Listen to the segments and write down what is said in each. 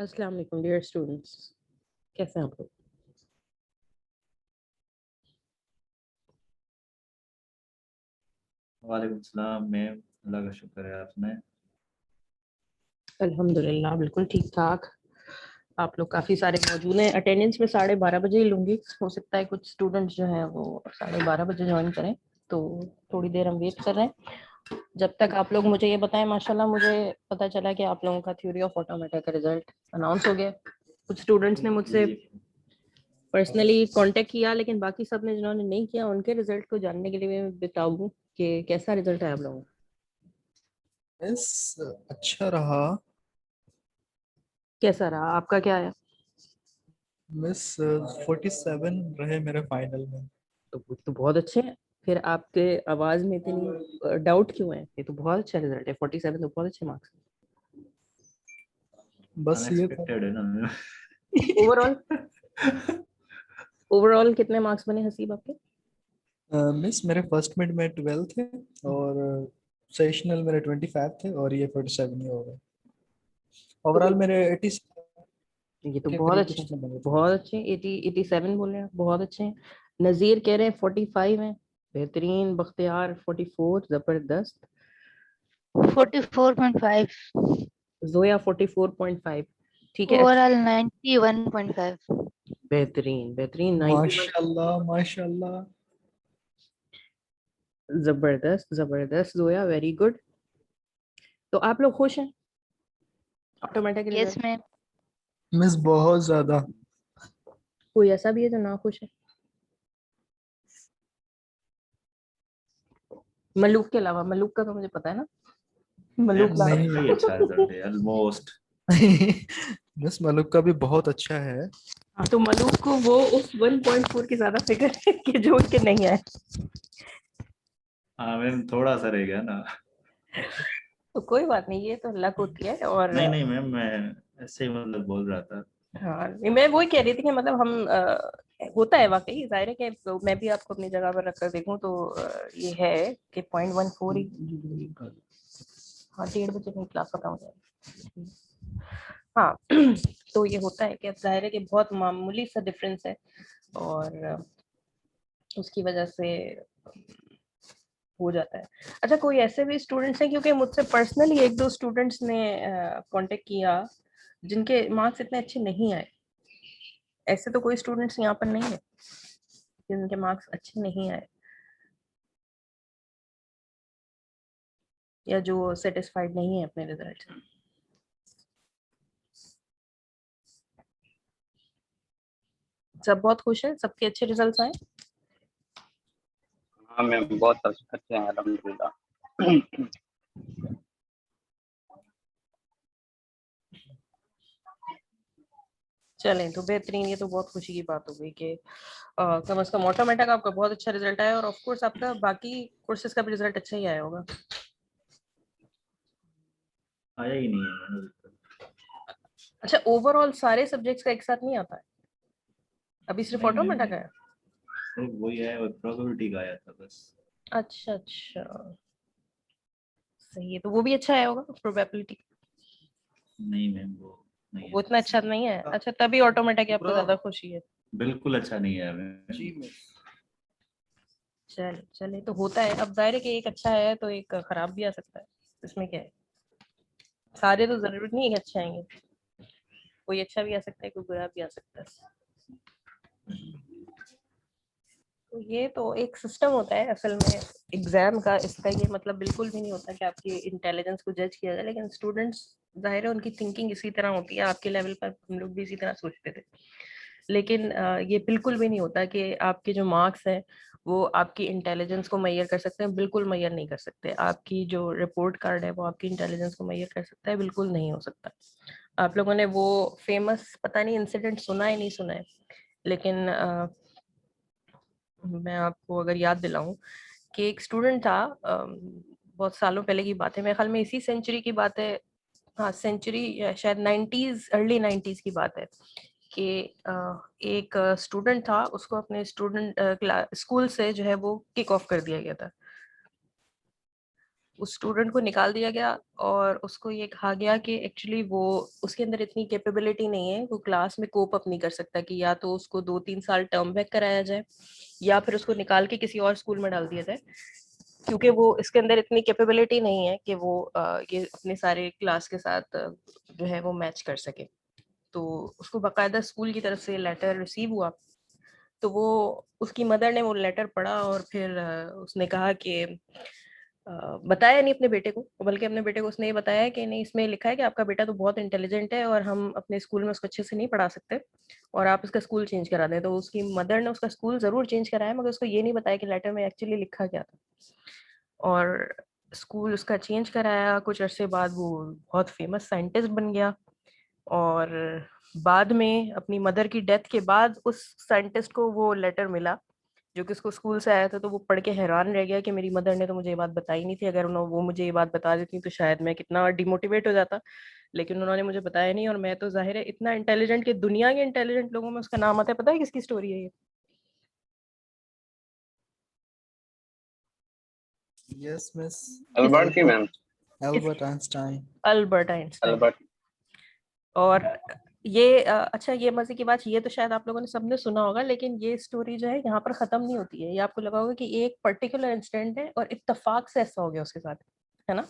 अस्सलाम वालेकुम dear students, कैसे हैं आप लोग? वालेकुम सलाम मैम, अल्लाह का शुक्र है। आपने? अल्हम्दुलिल्लाह बिल्कुल ठीक ठाक। आप लोग काफ़ी सारे मौजूद हैं। अटेंडेंस में 12:30 बजे ही लूँगी। हो सकता है कुछ स्टूडेंट्स जो हैं वो 12:30 बजे ज्वाइन करें, तो थोड़ी देर हम वेट कर रहे हैं। जब तक आप लोग मुझे ये बताएं, माशाल्लाह मुझे पता चला कि आप लोगों का थ्योरी ऑफ ऑटोमेटा का रिजल्ट अनाउंस हो गया। कुछ स्टूडेंट्स ने मुझसे जी पर्सनली कांटेक्ट किया, लेकिन बाकी सब ने जिन्होंने नहीं किया उनके रिजल्ट को जानने के लिए मैं बताऊँ कि कैसा रिजल्ट है आप लोगों का। बस अच्छा रहा। कैसा रहा आपका, क्या है? मिस 47 रहे मेरे फाइनल में। तो बहुत अच्छे हैं। फिर आपके आवाज में इतनी डाउट क्यों है? ये तो बहुत अच्छा रिजल्ट है, 47 तो बहुत अच्छे मार्क्स। बस ये था। अनएक्सपेक्टेड है ना मैम। ओवरऑल ओवरऑल कितने मार्क्स बने हसीब आपके? मिस मेरे फर्स्ट मिड में 12 थे और सेशनल मेरे 25 थे और ये 47 ही हो गए। ओवरऑल मेरे 80 ये तो के बहुत करीब अच्छे कुछ हैं, तो बने थे। बहुत अच्छे। 87 बोल रहे हैं, बहुत अच्छे हैं। नजीर कह रहे हैं 45 हैं, बेहतरीन। बख्तियार 44, जबरदस्त। 44.5. जोया 44.5, ठीक है, अच्छा, Overall 91.5. बेहतरीन बेहतरीन। 91, माशाल्लाह माशाल्लाह। जबरदस्त जबरदस्त जोया, वेरी गुड। तो आप लोग खुश हैं automatic Yes, result? ma'am. Miss बहुत ज्यादा। कोई ऐसा भी है जो ना खुश है? मलूक के अलावा। मलूक का तो मुझे पता है ना, मलूक मैम ला। सबका ही अच्छा रिजल्ट है ऑलमोस्ट। मिस मलुक का भी बहुत अच्छा है। हाँ, तो मलूक को वो उस 1.4 की ज्यादा फिक्र है कि जो उनके नहीं आए। हाँ मैम, थोड़ा सा रह गया ना। तो कोई बात नहीं, ये तो लक होती है। और नहीं नहीं मैम, मैं ऐसे ही मतलब बोल रहा था। हाँ, मैं वही कह रही थी कि मतलब हम होता है वाकई, जाहिर है कि तो मैं भी आपको अपनी जगह पर रखकर देखूं तो ये है कि 0.14 ही। हाँ, 1:30 में क्लास खत्म हो जाएगी। हाँ तो ये होता है कि अब जाहिर है कि बहुत मामूली सा डिफरेंस है, और उसकी वजह से हो जाता है। अच्छा, कोई ऐसे भी स्टूडेंट्स हैं, क्योंकि मुझसे पर्सनली एक दो स्टूडेंट्स ने कांटेक्ट किया जिनके मार्क्स इतने अच्छे नहीं आए। ऐसे तो कोई स्टूडेंट्स यहाँ पर नहीं है जिनके मार्क्स अच्छे नहीं आए या जो सेटिस्फाइड नहीं है अपने रिजल्ट से। सब बहुत खुश हैं, सबके अच्छे रिजल्ट्स आए। हाँ मैम, बहुत अच्छे हैं अल्हम्दुलिल्लाह। चलें तो बेहतरीन, ये तो बहुत खुशी की बात हो गई कि कम से कम ऑटोमेटिक आपका बहुत अच्छा रिजल्ट आया, और ऑफ कोर्स आपका बाकी कोर्सेज का भी रिजल्ट अच्छा ही आया होगा। आया ही नहीं है मैम अभी तक। अच्छा, ओवरऑल सारे सब्जेक्ट्स का एक साथ नहीं आता है? अभी सिर्फ नहीं मैम ऑटोमेटिक नहीं, है? सिर्फ वही है, वो प्रोबेबिलिटी का आया था बस। अच्छा अच्छा, सही है। तो वो भी अच्छा आया होगा प्रोबेबिलिटी? नहीं मैम, वो नहीं वो है। इतना अच्छा नहीं है? अच्छा, तभी ऑटोमेटिक आपको ज्यादा खुशी है। बिल्कुल अच्छा नहीं है मैम। जी मिस। चले चले, तो होता है। अब जाहिर है कि एक अच्छा है तो एक खराब भी आ सकता है, इसमें क्या है। सारे तो जरूरी नहीं है कि अच्छे आएंगे, कोई अच्छा भी आ सकता है, कोई बुरा भी आ सकता है। तो ये तो एक सिस्टम होता है असल में एग्जाम का। इसका ये मतलब बिल्कुल भी नहीं होता कि आपकी इंटेलिजेंस को जज किया जाए, लेकिन स्टूडेंट्स, जाहिर है उनकी थिंकिंग इसी तरह होती है। आपके लेवल पर हम लोग भी इसी तरह सोचते थे, लेकिन ये बिल्कुल भी नहीं होता कि आपके जो मार्क्स हैं वो आपकी इंटेलिजेंस को मैयर कर सकते हैं। बिल्कुल मैयर नहीं कर सकते। आपकी जो रिपोर्ट कार्ड है वो आपकी इंटेलिजेंस को मैयर कर सकता है? बिल्कुल नहीं हो सकता। आप लोगों ने वो फेमस पता नहीं इंसिडेंट सुना है नहीं सुना है, लेकिन मैं आपको अगर याद दिलाऊं कि एक स्टूडेंट था, बहुत सालों पहले की बात है, मेरे ख्याल में इसी सेंचुरी की बात है। हाँ, सेंचुरी शायद 90s, अर्ली 90s की बात है कि एक स्टूडेंट था, उसको अपने स्टूडेंट स्कूल से जो है वो किक ऑफ कर दिया गया था। उस स्टूडेंट को निकाल दिया गया और उसको ये कहा गया कि एक्चुअली वो उसके अंदर इतनी कैपेबिलिटी नहीं है, वो क्लास में कोप अप नहीं कर सकता, कि या तो उसको 2-3 साल टर्म बैक कराया जाए या फिर उसको निकाल के किसी और स्कूल में डाल दिया जाए, क्योंकि वो इसके अंदर इतनी कैपेबिलिटी नहीं है कि वो ये अपने सारे क्लास के साथ जो है वो मैच कर सके। तो उसको बाकायदा स्कूल की तरफ से लेटर रिसीव हुआ, तो वो उसकी मदर ने वो लेटर पढ़ा और फिर उसने कहा कि बताया नहीं अपने बेटे को, बल्कि अपने बेटे को उसने ये बताया कि नहीं, इसमें लिखा है कि आपका बेटा तो बहुत इंटेलिजेंट है और हम अपने स्कूल में उसको अच्छे से नहीं पढ़ा सकते और आप इसका स्कूल चेंज करा दें। तो उसकी मदर ने उसका स्कूल जरूर चेंज कराया, मगर उसको ये नहीं बताया कि लेटर में एक्चुअली लिखा क्या था। और स्कूल उसका चेंज कराया, कुछ अरसे बाद वो बहुत फेमस साइंटिस्ट बन गया और बाद में अपनी मदर की डेथ के बाद उस साइंटिस्ट को वो लेटर मिला जो कि उसको स्कूल से आया था। तो वो पढ़ के हैरान रह गया कि मेरी मदर ने तो मुझे ये बात बताई नहीं थी, अगर वो मुझे ये बात बता देती तो शायद मैं कितना डिमोटिवेट हो जाता, लेकिन उन्होंने मुझे बताया नहीं। और मैं तो जाहिर है इतना इंटेलिजेंट कि दुनिया के इंटेलिजेंट लोगों में उसका नाम आता है। पता है किसकी स्टोरी है ये? Yes miss. अल्बर्ट की ma'am. Albert Einstein. Albert Einstein. Albert. और ये अच्छा, ये मजे की बात, ये तो शायद आप लोगों ने सबने सुना होगा, लेकिन ये स्टोरी जो है यहाँ पर खत्म नहीं होती है। ये आपको लगा होगा कि एक पर्टिकुलर इंसिडेंट है और इत्तेफाक से ऐसा हो गया उसके साथ, है ना?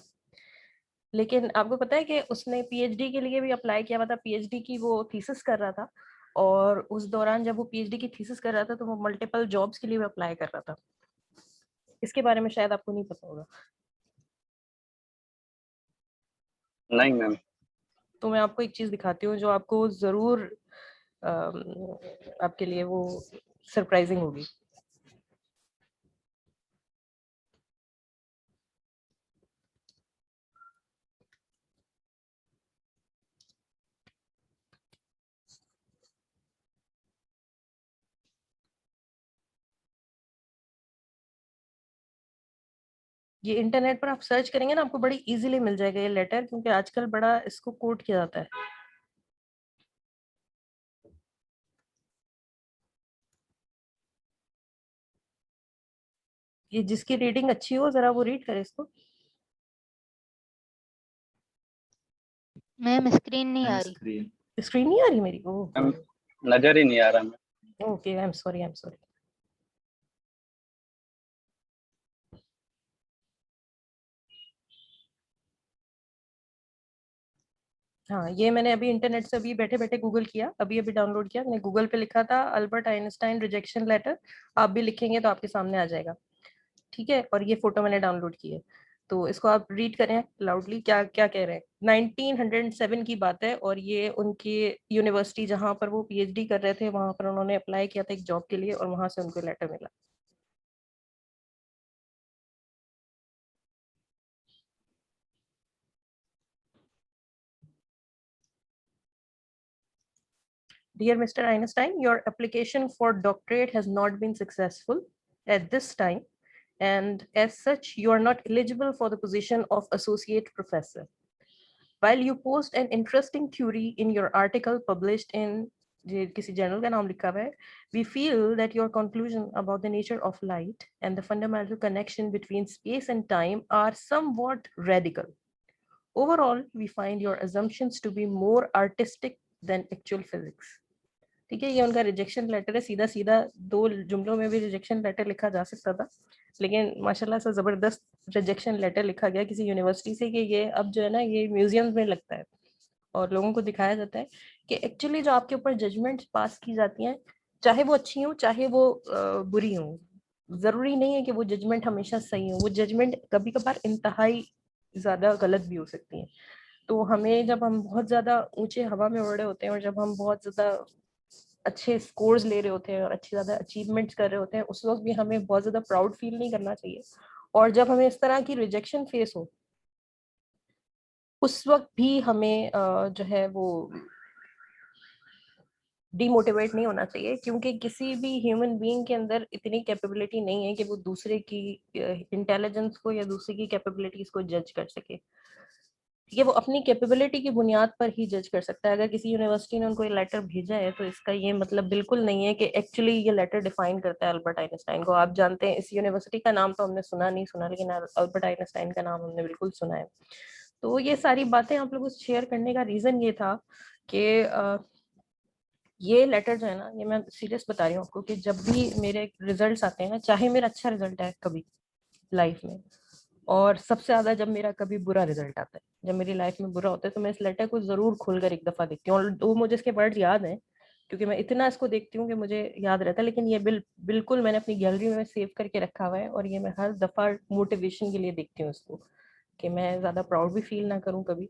लेकिन आपको पता है कि उसने पीएचडी के लिए भी अप्लाई किया हुआ था, पीएचडी की वो थीसिस कर रहा था, और उस दौरान जब वो पीएचडी की थीसिस कर रहा था तो वो मल्टीपल जॉब्स के लिए भी अप्लाई कर रहा था। इसके बारे में शायद आपको नहीं पता होगा। नहीं मैम। तो मैं आपको एक चीज दिखाती हूँ जो आपको जरूर आपके लिए वो सरप्राइजिंग होगी। ये इंटरनेट पर आप सर्च करेंगे ना, आपको बड़ी इजीली मिल जाएगा ये लेटर, क्योंकि आजकल बड़ा इसको कोट किया जाता है। ये जिसकी रीडिंग अच्छी हो जरा वो रीड करे इसको। मैम स्क्रीन नहीं आ रही। स्क्रीन। स्क्रीन नहीं आ रही मेरी? मैम नजर ही नहीं आ रहा ma'am. Okay, I am sorry, I am sorry. हाँ, ये मैंने अभी इंटरनेट से अभी बैठे बैठे गूगल किया, अभी अभी डाउनलोड किया मैंने। गूगल पे लिखा था अल्बर्ट आइंस्टाइन रिजेक्शन लेटर, आप भी लिखेंगे तो आपके सामने आ जाएगा, ठीक है? और ये फोटो मैंने डाउनलोड की है, तो इसको आप रीड करें लाउडली, क्या क्या कह रहे हैं। 1907 की बात है और ये उनकी यूनिवर्सिटी जहाँ पर वो पीएचडी कर रहे थे वहां पर उन्होंने अप्लाई किया था एक जॉब के लिए और वहां से उनको लेटर मिला। Dear Mr. Einstein, your application for doctorate has not been successful at this time, and as such, you are not eligible for the position of associate professor. While you post an interesting theory in your article published in किसी journal का नाम लिखा हुआ है, we feel that your conclusion about the nature of light and the fundamental connection between space and time are somewhat radical. Overall, we find your assumptions to be more artistic than actual physics. ठीक है, ये उनका rejection letter है। सीधा सीधा 2 जुमलों में भी rejection letter लिखा जा सकता था, लेकिन माशाल्लाह से जबरदस्त रिजेक्शन लेटर लिखा गया किसी यूनिवर्सिटी से कि ये अब जो है ना ये म्यूजियम में लगता है और लोगों को दिखाया जाता है कि एक्चुअली जो आपके ऊपर जजमेंट पास की जाती हैं, चाहे वो अच्छी हो चाहे वो बुरी हो, जरूरी नहीं है कि वो जजमेंट हमेशा सही हो। वो जजमेंट कभी कभार इंतहाई ज्यादा गलत भी हो सकती है। तो हमें जब हम बहुत ज्यादा ऊंचे हवा में उड़ रहे होते हैं और जब हम बहुत ज्यादा अच्छे स्कोर्स ले रहे होते हैं और अच्छी ज्यादा अचीवमेंट्स कर रहे होते हैं, उस वक्त भी हमें बहुत ज्यादा प्राउड फील नहीं करना चाहिए। और जब हमें इस तरह की रिजेक्शन फेस हो उस वक्त भी हमें जो है वो डीमोटिवेट नहीं होना चाहिए, क्योंकि किसी भी ह्यूमन बीइंग के अंदर इतनी कैपेबिलिटी नहीं है कि वो दूसरे की इंटेलिजेंस को या दूसरे की कैपेबिलिटीज को जज कर सके। ठीक है, वो अपनी कैपेबिलिटी की बुनियाद पर ही जज कर सकता है। अगर किसी यूनिवर्सिटी ने उनको ये लेटर भेजा है तो इसका ये मतलब बिल्कुल नहीं है कि एक्चुअली ये लेटर डिफाइन करता है अल्बर्ट आइंस्टाइन को। आप जानते हैं इस यूनिवर्सिटी का नाम तो हमने सुना नहीं सुना, लेकिन अल्बर्ट आइंस्टाइन का नाम हमने बिल्कुल सुना है। तो ये सारी बातें आप लोगों से शेयर करने का रीजन ये था कि ये लेटर जो है ना, ये मैं सीरियस बता रही हूँ आपको, कि जब भी मेरे रिजल्ट्स आते हैं ना, चाहे मेरा अच्छा रिजल्ट है कभी लाइफ में, और सबसे ज्यादा जब मेरा कभी बुरा रिजल्ट आता है, जब मेरी लाइफ में बुरा होता है, तो मैं इस लेटर को जरूर खोलकर एक दफा देखती हूँ। और वो मुझे इसके वर्ड याद हैं, क्योंकि मैं इतना इसको देखती हूँ कि मुझे याद रहता है। लेकिन ये बिल्कुल मैंने अपनी गैलरी में सेव करके रखा हुआ है, और ये मैं हर दफा मोटिवेशन के लिए देखती हूँ इसको, कि मैं ज्यादा प्राउड भी फील ना करूँ कभी,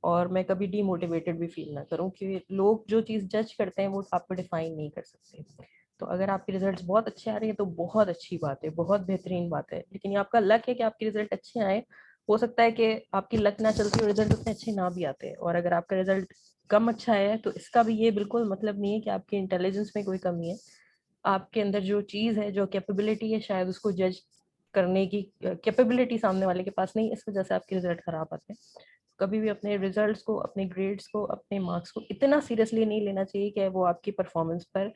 और मैं कभी डीमोटिवेटेड भी फील ना करूं, कि लोग जो चीज जज करते हैं वो आपको डिफाइन नहीं कर सकते। तो अगर आपके रिजल्ट्स बहुत अच्छे आ रहे हैं तो बहुत अच्छी बात है, बहुत बेहतरीन बात है। लेकिन ये आपका लक है कि आपके रिजल्ट अच्छे आए। हो सकता है कि आपकी लक ना चलती और रिजल्ट उतने अच्छे ना भी आते। और अगर आपका रिजल्ट कम अच्छा है तो इसका भी ये बिल्कुल मतलब नहीं है कि आपकी इंटेलिजेंस में कोई कमी है। आपके अंदर जो चीज है, जो कैपेबिलिटी है, शायद उसको जज करने की कैपेबिलिटी सामने वाले के पास नहीं, इस वजह से आपके रिजल्ट खराब आते हैं। कभी भी अपने रिजल्ट्स को, अपने ग्रेड्स को, अपने मार्क्स को इतना सीरियसली नहीं लेना चाहिए कि वो आपकी परफॉर्मेंस पर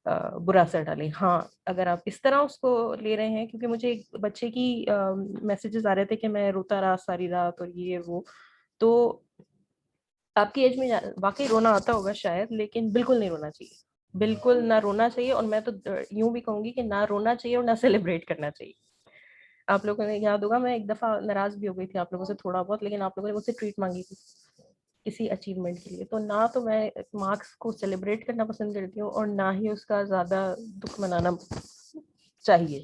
बुरा असर डाले। हाँ, अगर आप इस तरह उसको ले रहे हैं, क्योंकि मुझे एक बच्चे की मैसेजेस आ रहे थे कि मैं रोता रहा सारी रात और ये वो, तो आपकी एज में वाकई रोना आता होगा शायद, लेकिन बिल्कुल नहीं रोना चाहिए, बिल्कुल ना रोना चाहिए। और मैं तो यूं भी कहूंगी कि ना रोना चाहिए और ना सेलिब्रेट करना चाहिए। आप लोगों ने याद होगा, मैं एक दफा नाराज भी हो गई थी आप लोगों से थोड़ा बहुत, लेकिन आप लोगों ने मुझसे ट्रीट मांगी थी किसी अचीवमेंट के लिए। तो ना तो मैं मार्क्स को सेलिब्रेट करना पसंद करती हूँ, और ना ही उसका ज्यादा दुख मनाना चाहिए।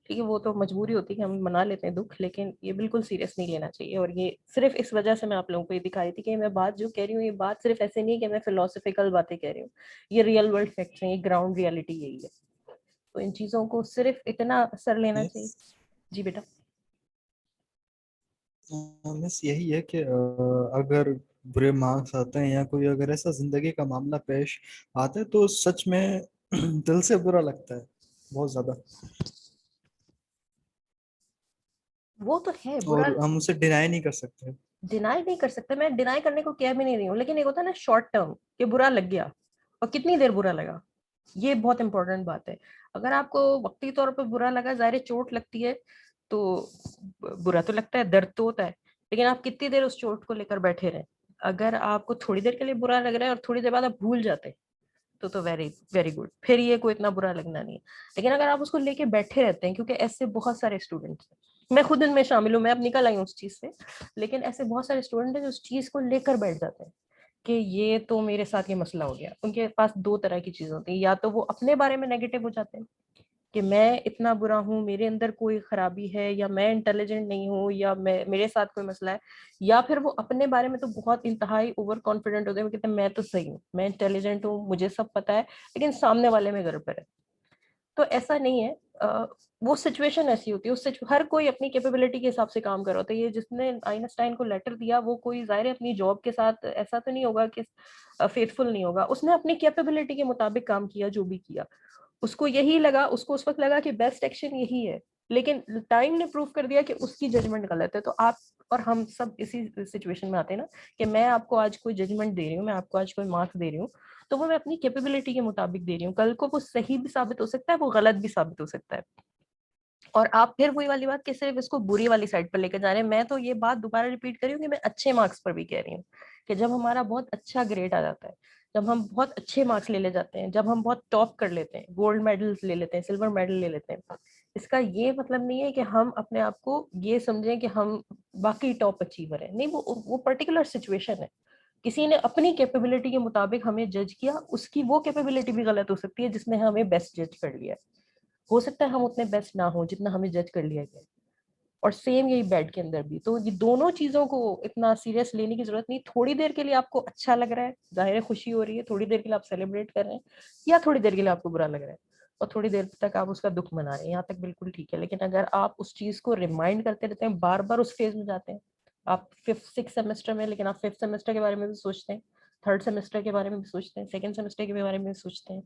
ठीक है, वो तो मजबूरी होती है कि हम मना लेते हैं दुख, लेकिन ये बिल्कुल सीरियस नहीं लेना चाहिए। और ये सिर्फ इस वजह से मैं आप लोगों को ये दिखाई थी कि मैं बात जो कह रही हूँ, ये बात सिर्फ ऐसे नहीं कि मैं फिलोसफिकल बातें कह रही हूँ। ये रियल वर्ल्ड फैक्ट्स हैं, ये ग्राउंड रियलिटी यही है। तो इन चीजों को सिर्फ इतना असर लेना चाहिए। जी बेटा। मिस यही है कि अगर बुरे मार्क्स आते हैं या कोई अगर ऐसा जिंदगी का मामला पेश आता है तो सच में दिल से बुरा लगता है बहुत ज्यादा, वो तो है बुरा, और हम उसे डिनाई नहीं कर सकते। डिनाई नहीं कर सकते, मैं डिनाई करने को कह भी नहीं रही हूँ। लेकिन एक होता है ना शॉर्ट टर्म, कि बुरा लग गया, और कितनी देर बुरा लगा, ये बहुत इंपॉर्टेंट बात है। अगर आपको वक्ती तौर पर बुरा लगा, जाहिर है चोट लगती है तो बुरा तो लगता है, दर्द तो होता है, लेकिन आप कितनी देर उस चोट को लेकर बैठे रहे। अगर आपको थोड़ी देर के लिए बुरा लग रहा है और थोड़ी देर बाद आप भूल जाते हैं, तो वेरी वेरी गुड, फिर ये कोई इतना बुरा लगना नहीं है। लेकिन अगर आप उसको लेके बैठे रहते हैं, क्योंकि ऐसे बहुत सारे स्टूडेंट्स हैं, मैं खुद इनमें शामिल हूँ, मैं अब निकल आई हूँ उस चीज से, लेकिन ऐसे बहुत सारे स्टूडेंट हैं जो उस चीज को लेकर बैठ जाते हैं कि ये तो मेरे साथ ये मसला हो गया। उनके पास दो तरह की चीजें होती हैं, या तो वो अपने बारे में नेगेटिव हो जाते हैं कि मैं इतना बुरा हूँ, मेरे अंदर कोई खराबी है, या मैं इंटेलिजेंट नहीं हूँ, या मैं मेरे साथ कोई मसला है। या फिर वो अपने बारे में तो बहुत इंतहाई ओवर कॉन्फिडेंट होते हैं, वो कहते हैं मैं तो सही हूँ, मैं इंटेलिजेंट हूँ, मुझे सब पता है, लेकिन सामने वाले में गड़बड़ है। तो ऐसा नहीं है। वो सिचुएशन ऐसी होती है, उस हर कोई अपनी कैपेबिलिटी के हिसाब से काम कर रहा होता है। ये जिसने आइंस्टाइन को लेटर दिया, वो कोई जाहिर है अपनी जॉब के साथ ऐसा तो नहीं होगा कि फेथफुल नहीं होगा, उसने अपनी कैपेबिलिटी के मुताबिक काम किया जो भी किया। उसको यही लगा, उसको उस वक्त लगा कि बेस्ट एक्शन यही है, लेकिन टाइम ने प्रूव कर दिया कि उसकी जजमेंट गलत है। तो आप और हम सब इसी सिचुएशन में आते हैं ना, कि मैं आपको आज कोई जजमेंट दे रही हूँ, मैं आपको आज कोई मार्क्स दे रही हूँ, तो वो मैं अपनी कैपेबिलिटी के मुताबिक दे रही हूँ। कल को वो सही भी साबित हो सकता है, वो गलत भी साबित हो सकता है। और आप फिर वही वाली बात कि सिर्फ इसको बुरी वाली साइड पर लेकर जा रहे हैं। मैं तो ये बात दोबारा रिपीट कर रही हूँ कि मैं अच्छे मार्क्स पर भी कह रही हूँ, कि जब हमारा बहुत अच्छा ग्रेड आ जाता है, जब हम बहुत अच्छे मार्क्स ले जाते हैं, जब हम बहुत टॉप कर लेते हैं, गोल्ड मेडल्स ले लेते हैं, सिल्वर मेडल ले लेते हैं, इसका ये मतलब नहीं है कि हम अपने आप को ये समझें कि हम बाकी टॉप अचीवर है। नहीं, वो पर्टिकुलर सिचुएशन है। किसी ने अपनी कैपेबिलिटी के मुताबिक हमें जज किया, उसकी वो कैपेबिलिटी भी गलत हो सकती है जिसने हमें बेस्ट जज कर लिया। हो सकता है हम उतने बेस्ट ना हो जितना हमें जज कर लिया गया। और सेम यही बेड के अंदर भी। तो ये दोनों चीजों को इतना सीरियस लेने की जरूरत नहीं। थोड़ी देर के लिए आपको अच्छा लग रहा है, जाहिर है खुशी हो रही है, थोड़ी देर के लिए आप सेलिब्रेट कर रहे हैं, या थोड़ी देर के लिए आपको बुरा लग रहा है और थोड़ी देर तक आप उसका दुख मना रहे हैं, यहाँ तक बिल्कुल ठीक है। लेकिन अगर आप उस चीज को रिमाइंड करते रहते हैं, बार बार उस फेज में जाते हैं, आप 5th 6th सेमेस्टर में, लेकिन आप 5th सेमेस्टर के बारे में भी सोचते हैं, 3rd सेमेस्टर के बारे में भी सोचते हैं, 2nd सेमेस्टर के बारे में भी सोचते हैं,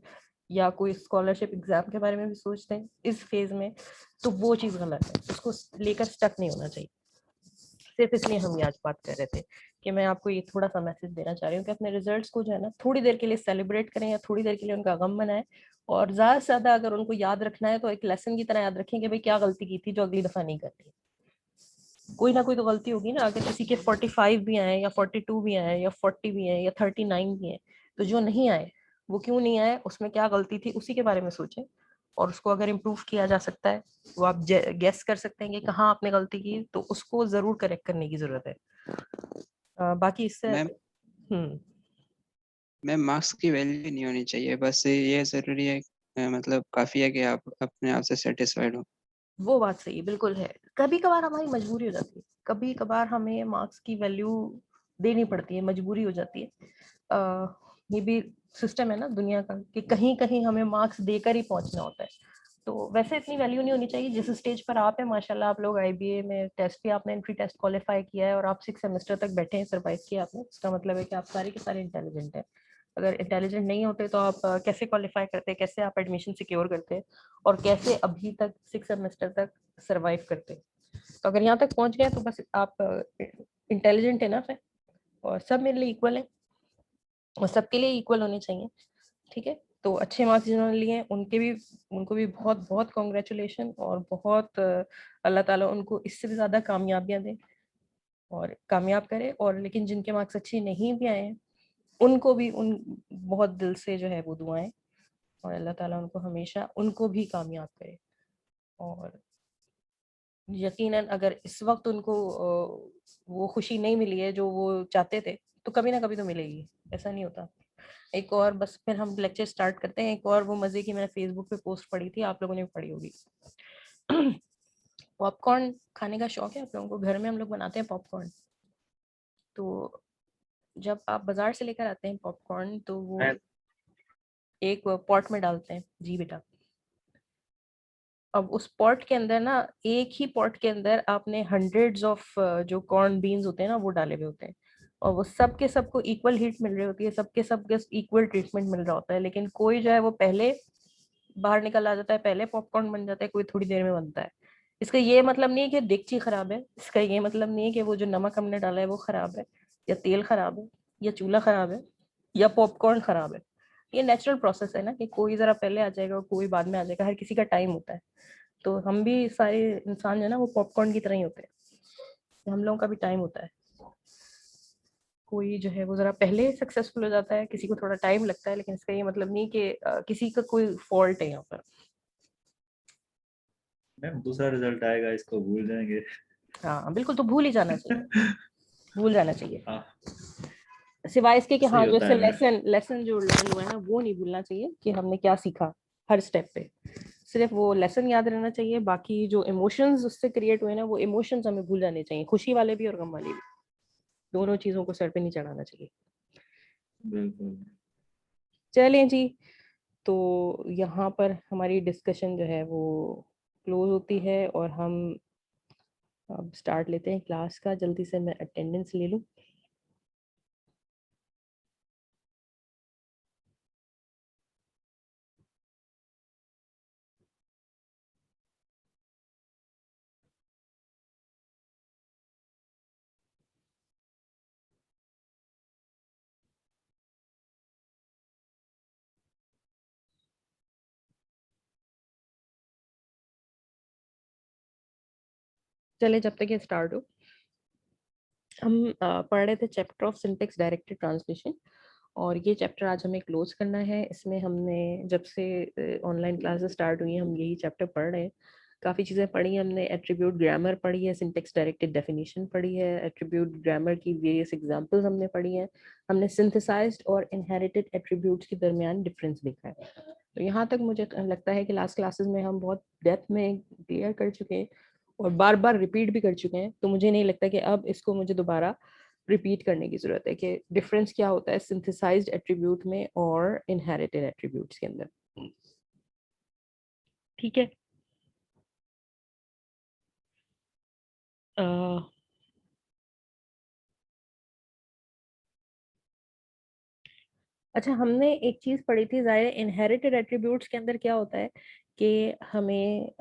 या कोई स्कॉलरशिप एग्जाम के बारे में भी सोचते हैं इस फेज में, तो वो चीज गलत है, उसको लेकर स्टक नहीं होना चाहिए। सिर्फ इसलिए हम ये आज बात कर रहे थे कि मैं आपको ये थोड़ा सा मैसेज देना चाह रही हूँ कि अपने रिजल्ट्स को जो है ना थोड़ी देर के लिए सेलिब्रेट करें या थोड़ी देर के लिए उनका गम मनाएं, और ज्यादा से ज्यादा अगर उनको याद रखना है तो एक लेसन की तरह याद रखें कि भाई क्या गलती की थी जो अगली दफा नहीं करनी। कोई ना कोई तो गलती होगी ना, अगर किसी के 45 भी आए या 42 भी आए या 40 भी आए या 39 भी आए, तो जो नहीं आए वो क्यों नहीं आए, उसमें क्या गलती थी, उसी के बारे में सोचें। और उसको अगर इम्प्रूव किया जा सकता है, वो आप गेस कर सकते हैं कि कहाँ आपने गलती की, तो उसको जरूर करेक्ट करने की जरूरत है। बाकी इससे मैम मैम मार्क्स की वैल्यू नहीं होनी चाहिए, बस ये जरूरी है मतलब काफी है कि आप अपने आप से सेटिस्फाइड हो। वो बात सही बिल्कुल है। कभी कभार हमारी मजबूरी हो जाती है, कभी कभार हमें मार्क्स की वैल्यू देनी पड़ती है, मजबूरी हो जाती है। ये भी सिस्टम है ना दुनिया का कि कहीं कहीं हमें मार्क्स देकर ही पहुंचना होता है। तो वैसे इतनी वैल्यू नहीं होनी चाहिए। जिस स्टेज पर आप है माशाल्लाह, आप लोग आईबीए में टेस्ट भी आपने एंट्री टेस्ट क्वालिफाई किया है और आप 6 सेमेस्टर तक बैठे हैं, सर्वाइव किया आपने, इसका मतलब है कि आप सारे के सारे इंटेलिजेंट हैं। अगर इंटेलिजेंट नहीं होते तो आप कैसे क्वालिफाई करते, कैसे आप एडमिशन सिक्योर करते, और कैसे अभी तक 6 सेमेस्टर तक सरवाइव करते। तो अगर यहाँ तक पहुंच गए तो बस आप इंटेलिजेंट इनफ है, और सब मेरे लिए इक्वल है और सबके लिए इक्वल होने चाहिए। ठीक है, तो अच्छे मार्क्स जिन्होंने लिए हैं उनको भी बहुत बहुत कॉन्ग्रेचुलेशन, और बहुत अल्लाह ताला उनको इससे भी ज्यादा कामयाबियां दे और कामयाब करे। और लेकिन जिनके मार्क्स अच्छे नहीं भी आए हैं उनको भी उन बहुत दिल से जो है वो दुआएं, और अल्लाह ताला उनको हमेशा उनको भी कामयाब करे। और यकीनन अगर इस वक्त उनको वो खुशी नहीं मिली है जो वो चाहते थे, तो कभी ना कभी तो मिलेगी, ऐसा नहीं होता। एक और बस फिर हम लेक्चर स्टार्ट करते हैं। एक और वो मजे की मैंने फेसबुक पे पोस्ट पढ़ी थी, आप लोगों ने भी पढ़ी होगी। पॉपकॉर्न खाने का शौक है आप लोगों को? घर में हम लोग बनाते हैं पॉपकॉर्न। तो जब आप बाजार से लेकर आते हैं पॉपकॉर्न, तो वो एक पॉट में डालते हैं। जी बेटा। अब उस पॉट के अंदर ना, एक ही पॉट के अंदर आपने हंड्रेड्स ऑफ जो कॉर्न बीन्स होते हैं ना वो डाले हुए होते हैं, और वो सबके सबको इक्वल हीट मिल रही होती है, सबके सबके इक्वल ट्रीटमेंट मिल रहा होता है। लेकिन कोई जो है वो पहले बाहर निकल आ जाता है, पहले पॉपकॉर्न बन जाता है, कोई थोड़ी देर में बनता है। इसका ये मतलब नहीं है कि देगची खराब है, इसका ये मतलब नहीं है कि वो जो नमक हमने डाला है वो खराब है, या तेल खराब है, या चूल्हा खराब है, या पॉपकॉर्न खराब है। ये नेचुरल प्रोसेस है ना, कि कोई जरा पहले आ जाएगा और कोई बाद में आ जाएगा, हर किसी का टाइम होता है। तो हम भी सारे इंसान जो है ना वो पॉपकॉर्न की तरह ही होते हैं, हम लोगों का भी टाइम होता है। कोई जो है वो जरा पहले सक्सेसफुल हो जाता है, किसी को थोड़ा टाइम लगता है, लेकिन इसका ये मतलब नहीं कि किसी का कोई फॉल्ट है यहाँ पर। मैम दूसरा रिजल्ट आएगा, इसको भूल जाएंगे। हाँ बिल्कुल, तो भूल ही जाना चाहिए, भूल जाना चाहिए। हाँ सिवाय इसके कि सही हाँ जो होता इससे है मैम। लेसन लेसन जो लर्न हुआ है ना वो नहीं भूलना चाहिए कि हमने क्या सीखा हर स्टेप पे। सिर्फ वो लेसन याद रहना चाहिए, बाकी जो इमोशंस उससे क्रिएट हुए ना वो इमोशंस हमें भूल जाने चाहिए, खुशी वाले भी और गम वाले भी। दोनों चीजों को सर पे नहीं चढ़ाना चाहिए। बिल्कुल। चलें जी, तो यहाँ पर हमारी डिस्कशन जो है वो क्लोज होती है, और हम अब स्टार्ट लेते हैं क्लास का। जल्दी से मैं अटेंडेंस ले लूँ। चले जब तक ये स्टार्ट हो, हम पढ़ रहे थे chapter of syntax directed translation, और ये चैप्टर आज हमें क्लोज करना है। इसमें हमने जब से ऑनलाइन क्लासेस स्टार्ट हुई हैं हम यही चैप्टर पढ़ रहे हैं। काफ़ी चीज़ें पढ़ी हैं हमने, एट्रीब्यूट ग्रामर पढ़ी है, सिंटेक्स डायरेक्टेड डेफिनेशन पढ़ी है, एट्रीब्यूट ग्रामर की वेरियस एग्जांपल्स हमने पढ़ी हैं, हमने सिंथेसाइज्ड और इनहेरिटेड एट्रीब्यूट्स के दरमियान डिफरेंस देखा है। तो यहाँ तक मुझे लगता है कि लास्ट क्लासेस में हम बहुत डेप्थ में क्लियर कर चुके हैं और बार बार रिपीट भी कर चुके हैं। तो मुझे नहीं लगता कि अब इसको मुझे दोबारा रिपीट करने की जरूरत है कि डिफरेंस क्या होता है सिंथेसाइज्ड एट्रीब्यूट में और इनहेरिटेड एट्रीब्यूट्स के अंदर। ठीक है, अच्छा, हमने एक चीज पढ़ी थी जाहिर, इनहेरिटेड एट्रीब्यूट्स के अंदर क्या होता है कि हमें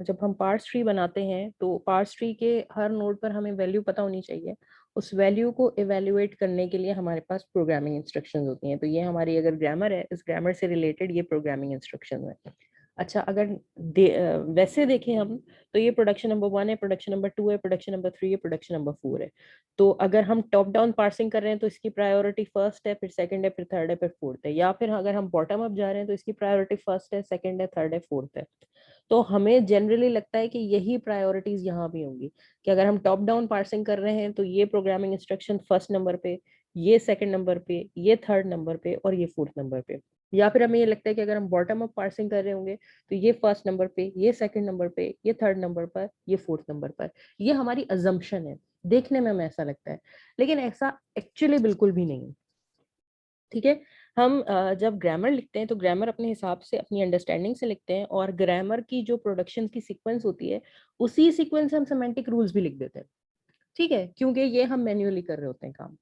जब हम पार्स ट्री बनाते हैं तो पार्स ट्री के हर नोड पर हमें वैल्यू पता होनी चाहिए। उस वैल्यू को इवेल्युएट करने के लिए हमारे पास प्रोग्रामिंग इंस्ट्रक्शंस होती हैं। तो ये हमारी अगर ग्रामर है, इस ग्रामर से रिलेटेड ये प्रोग्रामिंग इंस्ट्रक्शंस है। अच्छा, अगर वैसे देखें हम, तो ये प्रोडक्शन नंबर 1 है, प्रोडक्शन नंबर 2 है, प्रोडक्शन नंबर 3 है, प्रोडक्शन नंबर 4 है। तो अगर हम टॉप डाउन पार्सिंग कर रहे हैं तो इसकी प्रायोरिटी फर्स्ट है, फिर सेकंड है, फिर थर्ड है, फिर फोर्थ है। या फिर अगर हम बॉटम अप जा रहे हैं तो इसकी प्रायोरिटी फर्स्ट है, सेकंड है, थर्ड है, फोर्थ है। तो हमें जनरली लगता है कि यही प्रायोरिटीज यहाँ भी होंगी, कि अगर हम टॉप डाउन पार्सिंग कर रहे हैं तो ये प्रोग्रामिंग इंस्ट्रक्शन फर्स्ट नंबर पे, ये सेकंड नंबर पे, ये थर्ड नंबर पे और ये फोर्थ नंबर पे। या फिर हमें ये लगता है कि अगर हम बॉटम अप पार्सिंग कर रहे होंगे तो ये फर्स्ट नंबर पे, ये सेकंड नंबर पे, ये थर्ड नंबर पर, ये फोर्थ नंबर पर। ये हमारी अजम्पशन है, देखने में हमें ऐसा लगता है, लेकिन ऐसा एक्चुअली बिल्कुल भी नहीं है। ठीक है, हम जब ग्रामर लिखते हैं तो ग्रामर अपने हिसाब से, अपनी अंडरस्टैंडिंग से लिखते हैं, और ग्रामर की जो प्रोडक्शन की सीक्वेंस होती है उसी सीक्वेंस से हम सेमेंटिक रूल्स भी लिख देते हैं। ठीक है, क्योंकि ये हम मैन्युअली कर रहे होते हैं काम।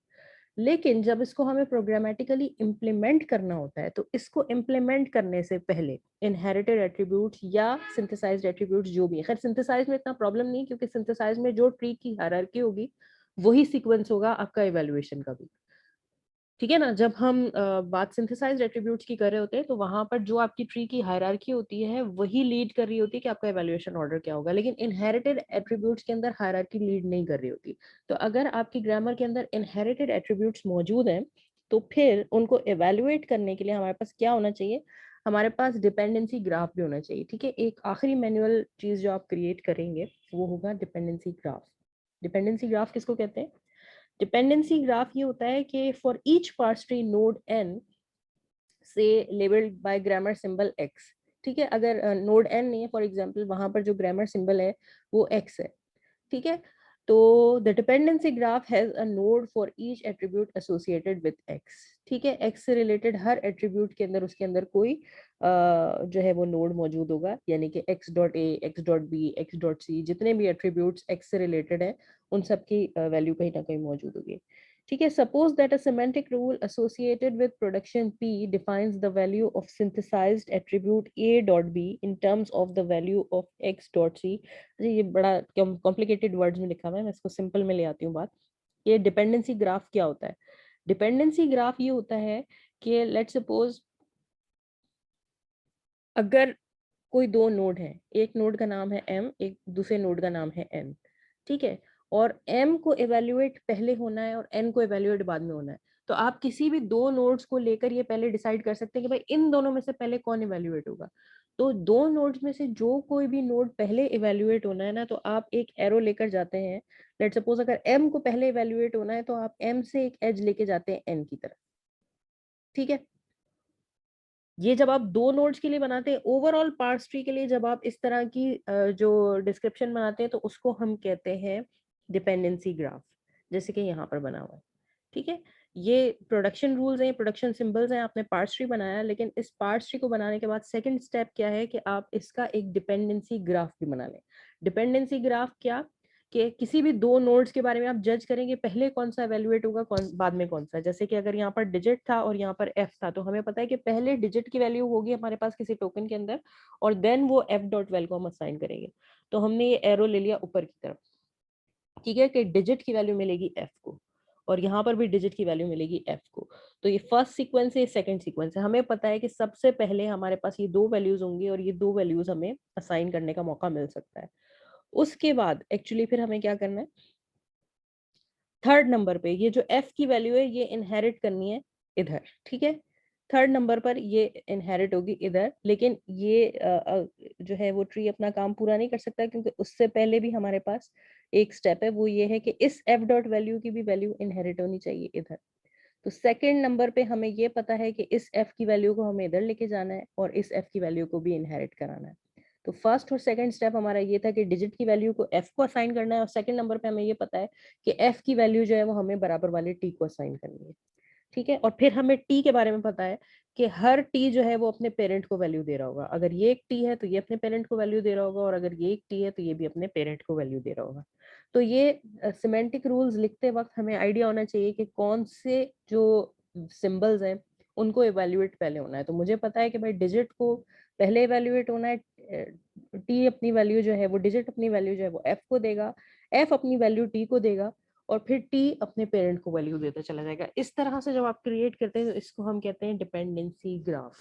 लेकिन जब इसको हमें प्रोग्रामेटिकली इम्प्लीमेंट करना होता है तो इसको इम्प्लीमेंट करने से पहले इनहेरिटेड एट्रीब्यूट्स या सिंथेसाइज्ड एट्रीब्यूट्स जो भी है, खैर सिंथेसाइज में इतना प्रॉब्लम नहीं, क्योंकि सिंथेसाइज में जो ट्री की हायरार्की होगी वही सीक्वेंस होगा आपका इवैल्यूएशन का भी। ठीक है ना, जब हम बात सिंथेसाइज्ड एट्रीब्यूट्स की कर रहे होते हैं तो वहां पर जो आपकी ट्री की हायरार्की होती है वही लीड कर रही होती है कि आपका इवैल्यूएशन ऑर्डर क्या होगा। लेकिन इनहेरिटेड एट्रीब्यूट्स के अंदर हायरार्की लीड नहीं कर रही होती। तो अगर आपकी ग्रामर के अंदर इनहेरिटेड एट्रीब्यूट्स मौजूद हैं तो फिर उनको इवैल्यूएट करने के लिए हमारे पास क्या होना चाहिए, हमारे पास डिपेंडेंसी ग्राफ भी होना चाहिए। ठीक है, एक आखिरी मैनुअल चीज जो आप क्रिएट करेंगे वो होगा डिपेंडेंसी ग्राफ। डिपेंडेंसी ग्राफ किसको कहते हैं? डिपेंडेंसी ग्राफ ये होता है कि for each parse tree node n से labelled by grammar symbol x। ठीक है, अगर नोड n नहीं है फॉर एग्जांपल, वहां पर जो ग्रामर सिंबल है वो x है। ठीक है, तो the dependency graph has a node for each attribute associated with x। ठीक है, x से रिलेटेड हर एट्रीब्यूट के अंदर उसके अंदर कोई जो है वो नोड मौजूद होगा, यानी कि x.a, x.b, x.c, जितने भी एट्रीब्यूट्स x से रिलेटेड है उन सब की वैल्यू कहीं ना कहीं मौजूद होगी। ठीक है, suppose that a semantic rule associated with production p defines the value of synthesized attribute a.b in terms of the value of x.c। ये बड़ा कॉम्प्लिकेटेड वर्ड्स में लिखा हुआ है, मैं इसको सिंपल में ले आती हूँ बात। ये डिपेंडेंसी ग्राफ क्या होता है? डिपेंडेंसी ग्राफ ये होता है कि लेट्स सपोज अगर कोई दो नोड है, एक नोड का नाम है m, एक दूसरे नोड का नाम है n। ठीक है, और m को इवेल्युएट पहले होना है और n को इवेल्युएट बाद में होना है। तो आप किसी भी दो नोड्स को लेकर ये पहले डिसाइड कर सकते हैं कि भाई इन दोनों में से पहले कौन इवेल्युएट होगा। तो दो नोड्स में से जो कोई भी नोड पहले इवेल्युएट होना है ना, तो आप एक एरो लेकर जाते हैं। लेट्स सपोज अगर m को पहले इवेल्युएट होना है तो आप m से एक एज लेके जाते हैं n की तरफ। ठीक है, ये जब आप दो नोड्स के लिए बनाते हैं, ओवरऑल पार्स ट्री के लिए जब आप इस तरह की जो डिस्क्रिप्शन बनाते हैं तो उसको हम कहते हैं डिपेंडेंसी ग्राफ, जैसे कि यहाँ पर बना हुआ है। ठीक है, ये प्रोडक्शन रूल्स हैं, प्रोडक्शन सिंबल्स हैं, आपने पार्स ट्री बनाया। लेकिन इस पार्स ट्री को बनाने के बाद सेकंड स्टेप क्या है कि आप इसका एक डिपेंडेंसी ग्राफ भी बना लें। डिपेंडेंसी ग्राफ क्या, कि किसी भी दो नोड्स के बारे में आप जज करेंगे पहले कौन सा एवेल्युएट होगा, कौन बाद में कौन सा। जैसे कि अगर यहाँ पर डिजिट था और यहाँ पर एफ था, तो हमें पता है कि पहले डिजिट की वैल्यू होगी हमारे पास किसी टोकन के अंदर, और देन वो एफ डॉट वैल्यू को हम असाइन करेंगे। तो हमने ये एरो ले लिया ऊपर की तरफ। ठीक है, कि डिजिट की वैल्यू मिलेगी एफ को, और यहाँ पर भी डिजिट की वैल्यू मिलेगी एफ को। तो ये फर्स्ट सीक्वेंस है, सेकंड सीक्वेंस है। हमें पता है कि सबसे पहले हमारे पास ये दो वैल्यूज होंगी और ये दो वैल्यूज हमें असाइन करने का मौका मिल सकता है। उसके बाद एक्चुअली फिर हमें क्या करना है, थर्ड नंबर पे ये जो एफ की वैल्यू है ये इनहेरिट करनी है इधर। ठीक है, थर्ड नंबर पर ये इनहेरिट होगी इधर। लेकिन ये जो है वो ट्री अपना काम पूरा नहीं कर सकता, क्योंकि उससे पहले भी हमारे पास एक स्टेप है, वो ये है कि इस एफ डॉट वैल्यू की भी वैल्यू इनहेरिट होनी चाहिए इधर। तो सेकंड नंबर पे हमें ये पता है कि इस एफ की वैल्यू को हमें इधर लेके जाना है और इस एफ की वैल्यू को भी इनहेरिट कराना है। तो फर्स्ट और सेकंड स्टेप हमारा ये था कि डिजिट की वैल्यू को एफ को असाइन करना है, और सेकंड नंबर पे हमें ये पता है कि एफ की वैल्यू जो है वो हमें बराबर वाले टी को असाइन करनी है। ठीक है, और फिर हमें टी के बारे में पता है कि हर टी जो है वो अपने पेरेंट को वैल्यू दे रहा होगा। अगर ये एक टी है तो ये अपने पेरेंट को वैल्यू दे रहा होगा, और अगर ये एक टी है तो ये भी अपने पेरेंट को वैल्यू दे रहा होगा। तो ये सिमेंटिक रूल्स लिखते वक्त हमें आइडिया होना चाहिए कि कौन से जो सिंबल्स हैं उनको इवेल्युएट पहले होना है। तो मुझे पता है कि भाई डिजिट को पहले इवेल्युएट होना है, टी अपनी वैल्यू जो है वो डिजिट अपनी वैल्यू जो है वो एफ को देगा, एफ अपनी वैल्यू टी को देगा, और फिर टी अपने पेरेंट को वैल्यू देता चला जाएगा। इस तरह से जब आप क्रिएट करते हैं तो इसको हम कहते हैं डिपेंडेंसी ग्राफ।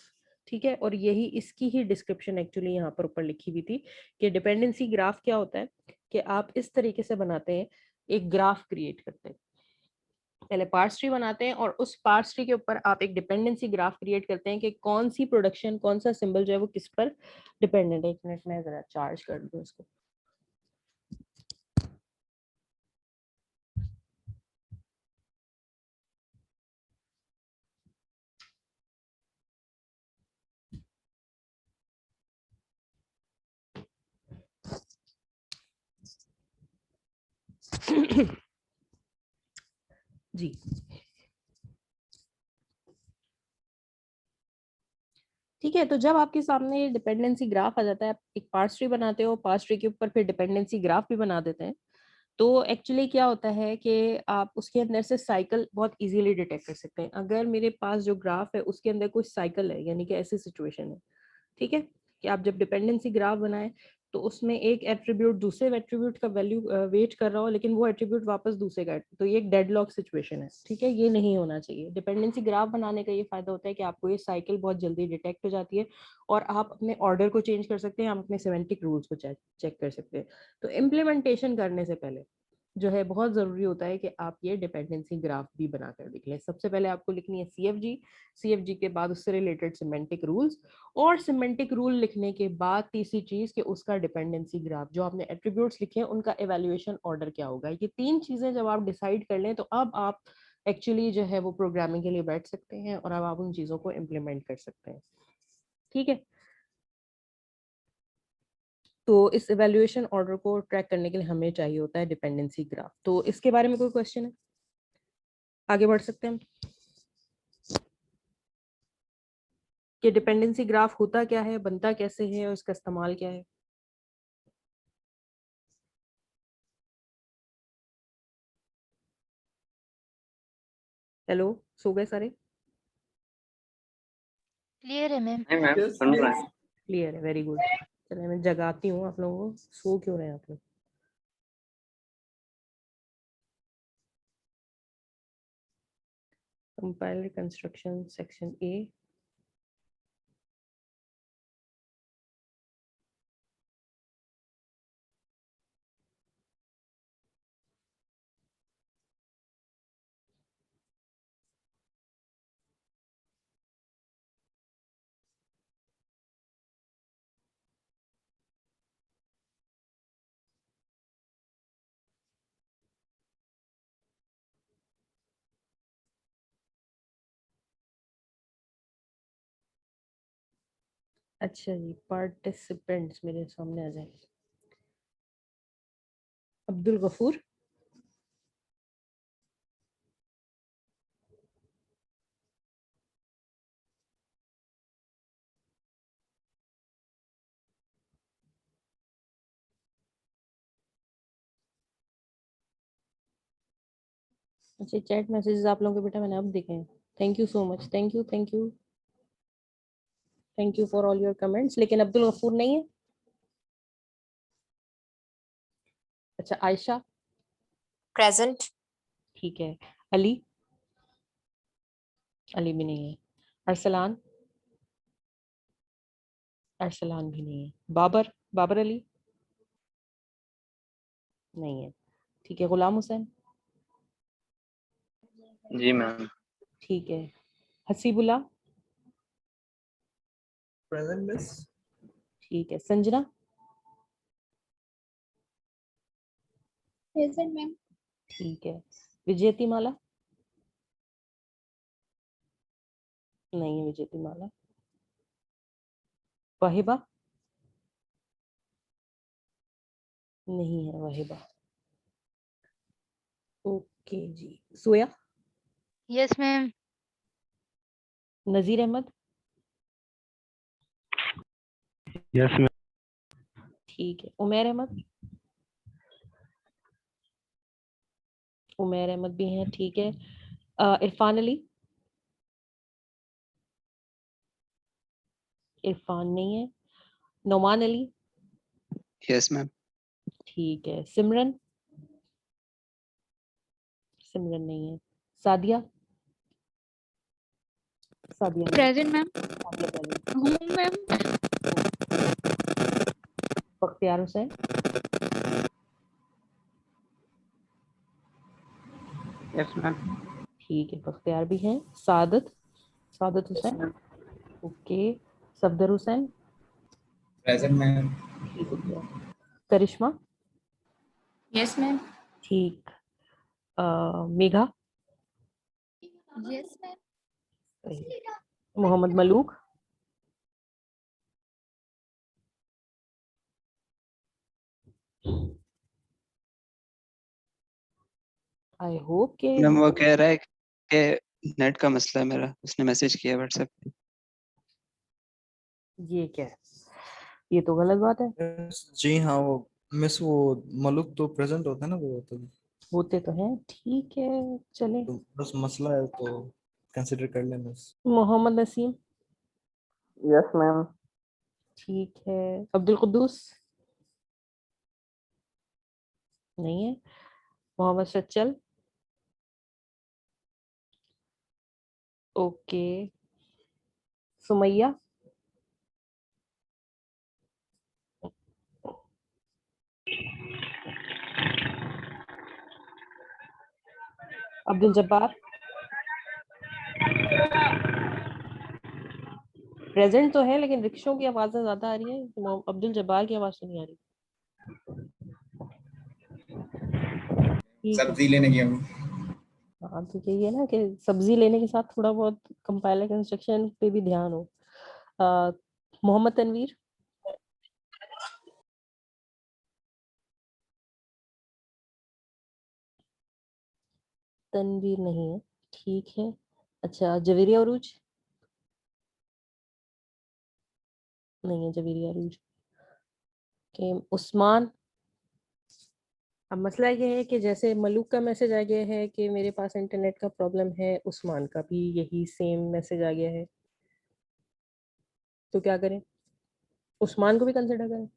ठीक है, और यही इसकी ही डिस्क्रिप्शन एक्चुअली यहाँ पर ऊपर लिखी हुई थी कि डिपेंडेंसी ग्राफ क्या होता है, कि आप इस तरीके से बनाते हैं, एक ग्राफ क्रिएट करते हैं, पहले पार्स ट्री बनाते हैं और उस पार्स ट्री के ऊपर आप एक डिपेंडेंसी ग्राफ क्रिएट करते हैं कि कौन सी प्रोडक्शन, कौन सा सिंबल जो है वो किस पर डिपेंडेंट है। एक मिनट में जरा चार्ज कर दूं इसको। जी ठीक है, तो जब आपके सामने डिपेंडेंसी ग्राफ आ जाता है, आप एक पार्स ट्री बनाते हो, पार्स ट्री के ऊपर फिर डिपेंडेंसी ग्राफ भी बना देते हैं, तो एक्चुअली क्या होता है कि आप उसके अंदर से साइकिल बहुत इजीली डिटेक्ट कर सकते हैं। अगर मेरे पास जो ग्राफ है उसके अंदर कोई साइकिल है, यानी कि ऐसी सिचुएशन है, ठीक है, कि आप जब डिपेंडेंसी ग्राफ बनाएं तो उसमें एक एट्रीब्यूट दूसरे एट्रीब्यूट का वैल्यू वेट कर रहा हो, लेकिन वो एट्रीब्यूट वापस दूसरे का, तो ये एक डेडलॉक सिचुएशन है। ठीक है, ये नहीं होना चाहिए। डिपेंडेंसी ग्राफ बनाने का ये फायदा होता है कि आपको ये साइकिल बहुत जल्दी डिटेक्ट हो जाती है और आप अपने ऑर्डर को चेंज कर सकते हैं, आप अपने सिमेंटिक रूल्स को चेक कर सकते हैं। तो इम्प्लीमेंटेशन करने से पहले जो है बहुत ज़रूरी होता है कि आप ये डिपेंडेंसी ग्राफ भी बनाकर लिख लें। सबसे पहले आपको लिखनी है CFG, CFG के बाद उससे रिलेटेड सिमेंटिक रूल्स, और सिमेंटिक रूल लिखने के बाद तीसरी चीज़ कि उसका डिपेंडेंसी ग्राफ, जो आपने एट्रीब्यूट्स लिखे हैं उनका एवेल्युएशन ऑर्डर क्या होगा। ये तीन चीज़ें जब आप डिसाइड कर लें तो अब आप एक्चुअली जो है वो प्रोग्रामिंग के लिए बैठ सकते हैं और अब आप उन चीज़ों को इम्प्लीमेंट कर सकते हैं। ठीक है, तो इस इवैल्यूएशन ऑर्डर को ट्रैक करने के लिए हमें चाहिए होता है डिपेंडेंसी ग्राफ। तो इसके बारे में कोई क्वेश्चन है? आगे बढ़ सकते हैं हम कि डिपेंडेंसी ग्राफ होता क्या है, बनता कैसे है और इसका इस्तेमाल क्या है। हेलो, सो गए सारे? क्लियर है मैम। नहीं मैम, सुन रहे हैं। क्लियर है, वेरी गुड। चलिए मैं जगाती हूँ आप लोगों को, सो क्यों रहे हैं आप लोग? Compiler construction section A. अच्छा जी, पार्टिसिपेंट्स मेरे सामने आ जाए। अब्दुल गफूर, अच्छा चैट मैसेजेस आप लोगों के बेटा मैंने अब देखे हैं। Thank you so much, thank you thank you thank you for all your comments. लेकिन अब्दुल गफूर नहीं है। अच्छा आयशा, प्रेजेंट। ठीक है। अली, अली भी नहीं है। अरसलान, अरसलान भी नहीं है। बाबर, बाबर अली नहीं है। ठीक है। गुलाम हुसैन, जी मैम। ठीक है। Hasibullah, present miss. ठीक है। Sanjana, present ma'am. ठीक है। विजयती माला, नहीं है विजयती माला। वाहिबा, नहीं है वाहिबा। ओके जी। सोया, yes ma'am. Nazir Ahmad, yes ma'am. ठीक है। उमैर अहमद, उमैर अहमद भी हैं, ठीक है। इरफान अली, इरफान नहीं है। Nauman Ali, yes ma'am. ठीक है। सिमरन, सिमरन नहीं है। सादिया, सादिया नहीं। Present ma'am. सादिया present। हूँ ma'am. Bakhtiyar Hussain, yes ma'am. ठीक है, बख्तियार भी हैं। Saadat, Saadat Hussain, okay. Safdar Hussain, present ma'am. ठीक है। Karishma, Yes, ma'am. ठीक। Megha, yes ma'am. सही। मोहम्मद मलूक, आई होप के मैम वो कह रहा है कि नेट का मसला है मेरा, उसने मैसेज किया व्हाट्सएप पे। ये क्या है, ये तो गलत बात है। जी हाँ, वो मिस वो मलुक तो प्रेजेंट होता है ना, वो तो होते तो हैं, ठीक है, चले। बस मसला है तो कंसिडर कर लें miss. Mohammad Naseem, yes ma'am. ठीक है। अब्दुल कुद्दूस, नहीं है। मोहम्मद सच्चल, ओके। सुमैया, अब्दुल जब्बार, प्रेजेंट तो है लेकिन रिक्शों की आवाजें ज्यादा आ रही है, तो अब्दुल जब्बार की आवाज तो नहीं आ रही। ठीक है। सब्जी लेने गया हूँ। हाँ, तो यही है ना कि सब्जी लेने के साथ थोड़ा बहुत कंपाइलर कंस्ट्रक्शन पे भी ध्यान हो। मोहम्मद तनवीर, तनवीर नहीं है, ठीक है। अच्छा, जवेरिया अरूज, नहीं है जवेरिया अरूज के। उस्मान, अब मसला ये है कि जैसे मलूक का मैसेज आ गया है कि मेरे पास इंटरनेट का प्रॉब्लम है, उस्मान का भी यही सेम मैसेज आ गया है, तो क्या करें? उस्मान को भी कंसिडर करें?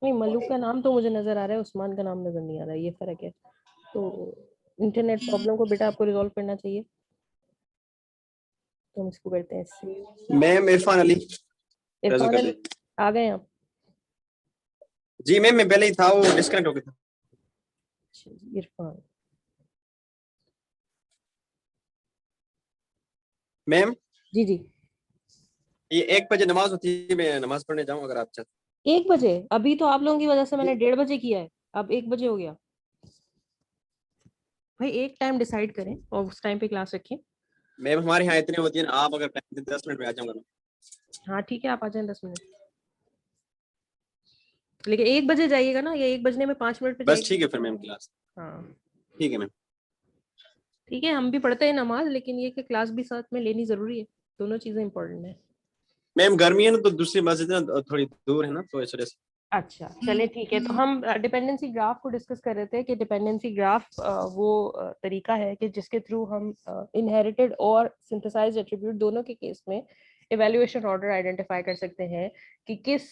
नहीं, मलूक का नाम तो मुझे नजर आ रहा है, उस्मान का नाम नजर नहीं आ रहा है, ये फर्क है। तो इंटरनेट प्रॉब्लम को बेटा आपको रिजॉल्व करना चाहिए, तो हम इसको करते हैं सेव। मैम इरफान अली। इरफान अली, आ गए आप? जी मैम, मैं पहले ही था, वो डिस्कनेक्ट हो गया था। अच्छा जी, इरफान, मैम जी जी। ये 1 बजे नमाज होती है, मैं नमाज पढ़ने जाऊँ अगर आप चाहते। 1 बजे? अभी तो आप लोगों की वजह से मैंने 1:30 बजे किया है, अब 1 बजे हो गया। भाई एक टाइम डिसाइड करें और उस टाइम पे क्लास रखें। मैम हमारे यहाँ इतनी होती है ना, आप अगर टाइम दें 10 मिनट में आ जाऊंगा मैं। हाँ ठीक है, आप आ जाएं 10 मिनट, लेकिन 1 बजे जाइएगा ना, या 1 बजने में 5 मिनट पे बस ठीक जाइएगा। है फिर मैम, क्लास हाँ ठीक है मैम। ठीक है, हम भी पढ़ते हैं नमाज, लेकिन ये कि क्लास भी साथ में लेनी जरूरी है, दोनों चीजें इंपॉर्टेंट है। मैम गर्मी है ना, तो दूसरी मस्जिद है ना थोड़ी दूर है ना, तो इस वजह से। अच्छा चले ठीक है, तो हम डिपेंडेंसी ग्राफ को डिस्कस कर रहे थे कि डिपेंडेंसी ग्राफ वो तरीका है कि जिसके थ्रू हम इनहेरिटेड और सिंथेसाइज्ड एट्रीब्यूट दोनों के केस में इवैल्यूएशन ऑर्डर आइडेंटिफाई कर सकते हैं कि किस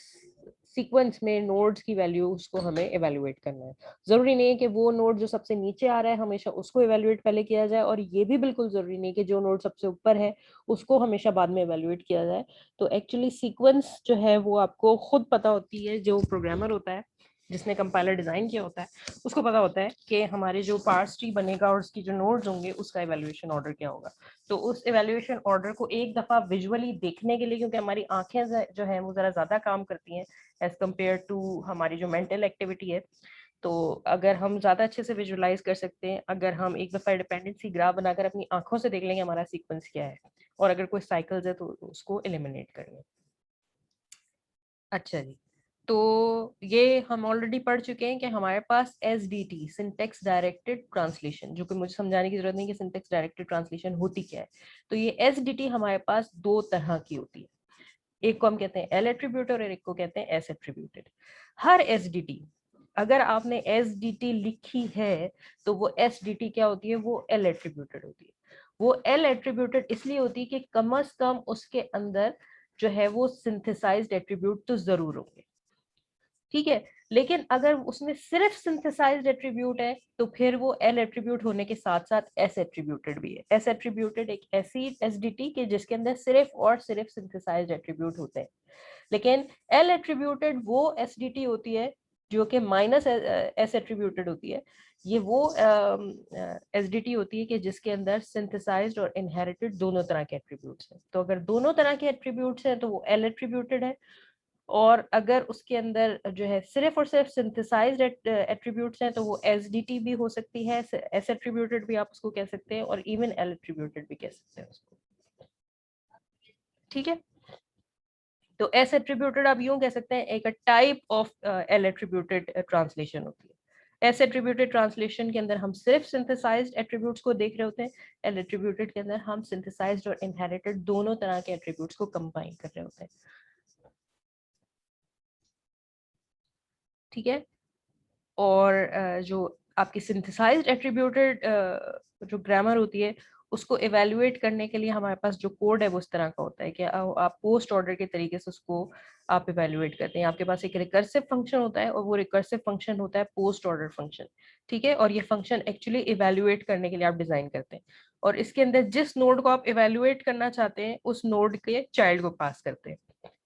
सीक्वेंस में नोड्स की वैल्यूज को हमें इवैल्यूएट करना है। जरूरी नहीं है कि वो नोड जो सबसे नीचे आ रहा है हमेशा उसको इवैल्यूएट पहले किया जाए, और ये भी बिल्कुल जरूरी नहीं कि जो नोड सबसे ऊपर है उसको हमेशा बाद में इवैल्यूएट किया जाए। तो एक्चुअली सीक्वेंस जो है वो आपको खुद पता होती है, जो प्रोग्रामर होता है जिसने कंपाइलर डिजाइन किया होता है उसको पता होता है कि हमारे जो पार्स ट्री बनेगा और उसकी जो नोड्स होंगे उसका इवैल्यूएशन ऑर्डर क्या होगा। तो उस इवैल्यूएशन ऑर्डर को एक दफा विजुअली देखने के लिए, क्योंकि हमारी आंखें जो है वो जरा ज्यादा काम करती हैं एज कम्पेयर टू हमारी जो मेंटल एक्टिविटी है, तो अगर हम ज्यादा अच्छे से विजुअलाइज कर सकते हैं, अगर हम एक दफा डिपेंडेंसी ग्राफ बनाकर अपनी आंखों से देख लेंगे हमारा सीक्वेंस क्या है, और अगर कोई साइकिल्स है तो उसको एलिमिनेट करेंगे। अच्छा जी, तो ये हम ऑलरेडी पढ़ चुके हैं कि हमारे पास SDT, सिंटेक्स डायरेक्टेड ट्रांसलेशन, जो कि मुझे समझाने की जरूरत नहीं कि सिंटेक्स डायरेक्टेड ट्रांसलेशन होती क्या है। तो ये SDT हमारे पास दो तरह की होती है, एक को हम कहते हैं L एट्रीब्यूटेड और एक को कहते हैं S एट्रीब्यूटेड। हर SDT अगर आपने एस डी टी लिखी है तो वो एस डी टी क्या होती है, वो एल एट्रीब्यूटेड होती है। वो एल एट्रीब्यूटेड इसलिए होती है कि कम से कम उसके अंदर जो है वो सिंथेसाइज्ड एट्रीब्यूट तो जरूर होंगे, ठीक है। लेकिन अगर उसमें सिर्फ सिंथेसाइज्ड एट्रीब्यूट है तो फिर वो एल एट्रीब्यूट होने के साथ साथ एस एट्रीब्यूटेड भी है। एस एट्रीब्यूटेड एक ऐसी एसडीटी के जिसके अंदर सिर्फ और सिर्फ सिंथेसाइज्ड एट्रीब्यूट होते हैं। लेकिन एल एट्रीब्यूटेड वो एसडीटी होती है जो कि माइनस एस एट्रीब्यूटेड होती है। ये वो एसडीटी होती है कि जिसके अंदर सिंथेसाइज्ड और इनहेरिटेड दोनों तरह के एट्रीब्यूट्स हैं। तो अगर दोनों तरह के एट्रीब्यूट्स हैं तो वो एल एट्रीब्यूटेड है, और अगर उसके अंदर जो है सिर्फ और सिर्फ सिंथेसाइज्ड एट्रीब्यूट्स हैं तो वो एसडीटी भी हो सकती है, एस एट्रीब्यूटेड भी आप उसको कह सकते हैं, और इवन एल एट्रीब्यूटेड भी कह सकते हैं उसको, ठीक है। तो एस एट्रीब्यूटेड आप यूं कह सकते हैं एक type of L attributed translation होती है। एस एट्रीब्यूटेड ट्रांसलेशन के अंदर हम सिर्फ सिंथेसाइज्ड एट्रीब्यूट्स को देख रहे होते हैं, एल एट्रीब्यूटेड के अंदर हम सिंथेसाइज्ड और इनहेरिटेड दोनों तरह के एट्रीब्यूट्स को कंबाइन कर रहे होते हैं, ठीक है। और जो आपकी सिंथेसाइज्ड एट्रीब्यूटेड जो ग्रामर होती है उसको इवेल्युएट करने के लिए हमारे पास जो कोड है वो इस तरह का होता है कि आप पोस्ट ऑर्डर के तरीके से उसको आप इवेल्युएट करते हैं। आपके पास एक रिकर्सिव फंक्शन होता है और वो रिकर्सिव फंक्शन होता है पोस्ट ऑर्डर फंक्शन, ठीक है। और ये फंक्शन एक्चुअली इवेल्युएट करने के लिए आप डिजाइन करते हैं, और इसके अंदर जिस नोड को आप इवेल्युएट करना चाहते हैं उस नोड के चाइल्ड को पास करते हैं,